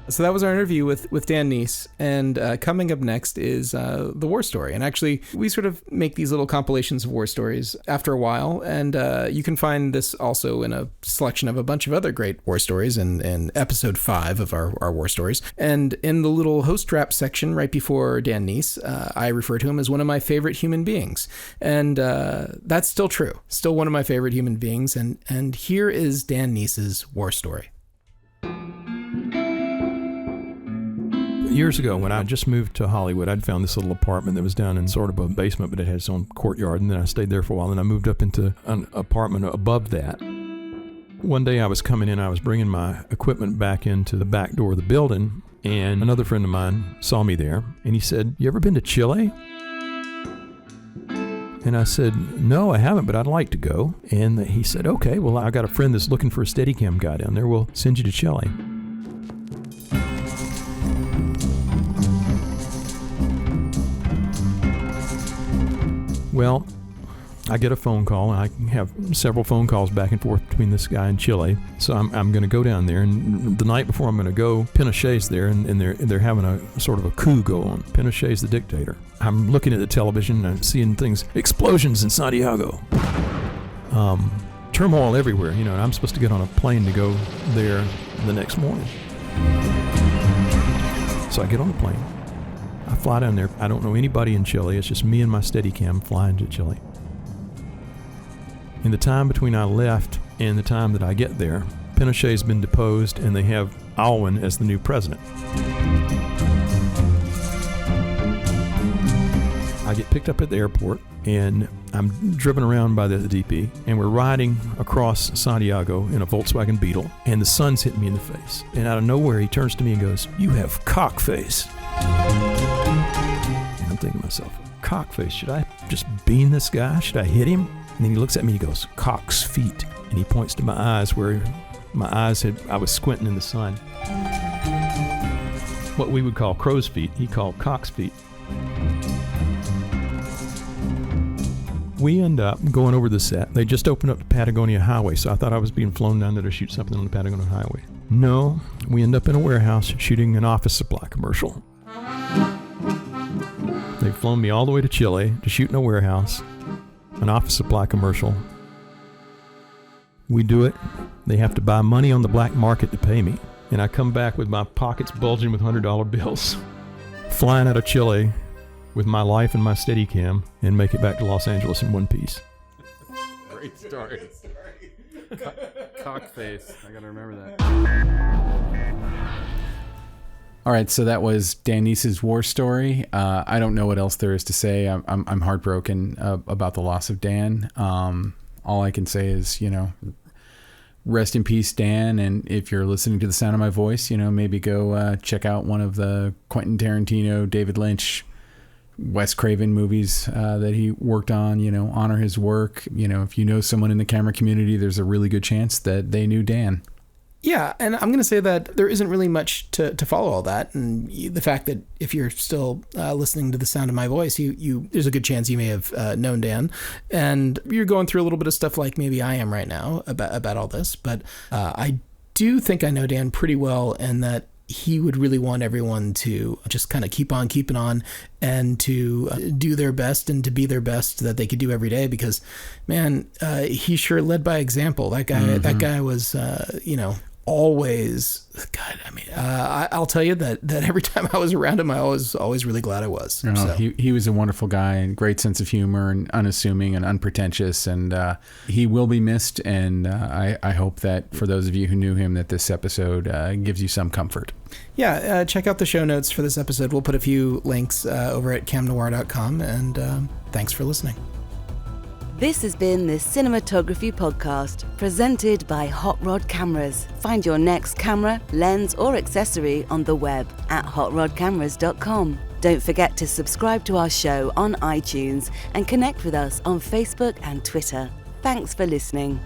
So that was our interview with Dan Kneece, and coming up next is the war story. And actually, we sort of make these little compilations of war stories after a while, and you can find this also in a selection of a bunch of other great war stories in episode 5 of our war stories. And in the little host wrap section right before Dan Kneece, I refer to him as one of my favorite human beings. And that's still true. Still one of my favorite human beings. And here is Dan Kneece's war story. Years ago, when I just moved to Hollywood, I'd found this little apartment that was down in sort of a basement, but it had its own courtyard, and then I stayed there for a while, and I moved up into an apartment above that. One day I was coming in, I was bringing my equipment back into the back door of the building, and another friend of mine saw me there, and he said, "You ever been to Chile?" And I said, "No, I haven't, but I'd like to go." And he said, "Okay, well, I got a friend that's looking for a Steadicam guy down there. We'll send you to Chile." Well, I get a phone call, and I have several phone calls back and forth between this guy and Chile. So I'm going to go down there, and the night before I'm going to go, Pinochet's there, and they're having a sort of a coup go on. Pinochet's the dictator. I'm looking at the television, and I'm seeing things, explosions in Santiago, turmoil everywhere, and I'm supposed to get on a plane to go there the next morning. So I get on the plane. I fly down there. I don't know anybody in Chile. It's just me and my Steadicam flying to Chile. In the time between I left and the time that I get there, Pinochet's been deposed, and they have Alwin as the new president. I get picked up at the airport, and I'm driven around by the DP, and we're riding across Santiago in a Volkswagen Beetle, and the sun's hitting me in the face. And out of nowhere, he turns to me and goes, "You have cock face." And I'm thinking to myself, cock face, should I just bean this guy? Should I hit him? And then he looks at me and he goes, "Cock's feet." And he points to my eyes where I was squinting in the sun. What we would call crow's feet, he called cock's feet. We end up going over the set. They just opened up the Patagonia Highway, so I thought I was being flown down there to shoot something on the Patagonia Highway. No, we end up in a warehouse shooting an office supply commercial. They've flown me all the way to Chile to shoot in a warehouse. an office supply commercial. We do it. They have to buy money on the black market to pay me. And I come back with my pockets bulging with $100 bills, flying out of Chile with my life and my Steadicam, and make it back to Los Angeles in one piece. Great story. Cockface. I gotta remember that. All right, so that was Dan Kneece's war story. I don't know what else there is to say. I'm heartbroken about the loss of Dan. All I can say is, rest in peace, Dan. And if you're listening to the sound of my voice, maybe go check out one of the Quentin Tarantino, David Lynch, Wes Craven movies that he worked on. Honor his work. If you know someone in the camera community, there's a really good chance that they knew Dan. Yeah, and I'm going to say that there isn't really much to follow all that, and the fact that if you're still listening to the sound of my voice, you there's a good chance you may have known Dan, and you're going through a little bit of stuff like maybe I am right now about all this, but I do think I know Dan pretty well, and that he would really want everyone to just kind of keep on keeping on and to do their best and to be their best that they could do every day, because, man, he sure led by example. That guy was, always, God, I'll tell you that every time I was around him, I was always really glad I was. So. He was a wonderful guy and great sense of humor and unassuming and unpretentious, and he will be missed. And I hope that for those of you who knew him, that this episode gives you some comfort. Yeah, check out the show notes for this episode. We'll put a few links over at camnoir.com, and thanks for listening. This has been the Cinematography Podcast, presented by Hot Rod Cameras. Find your next camera, lens, or accessory on the web at hotrodcameras.com. Don't forget to subscribe to our show on iTunes and connect with us on Facebook and Twitter. Thanks for listening.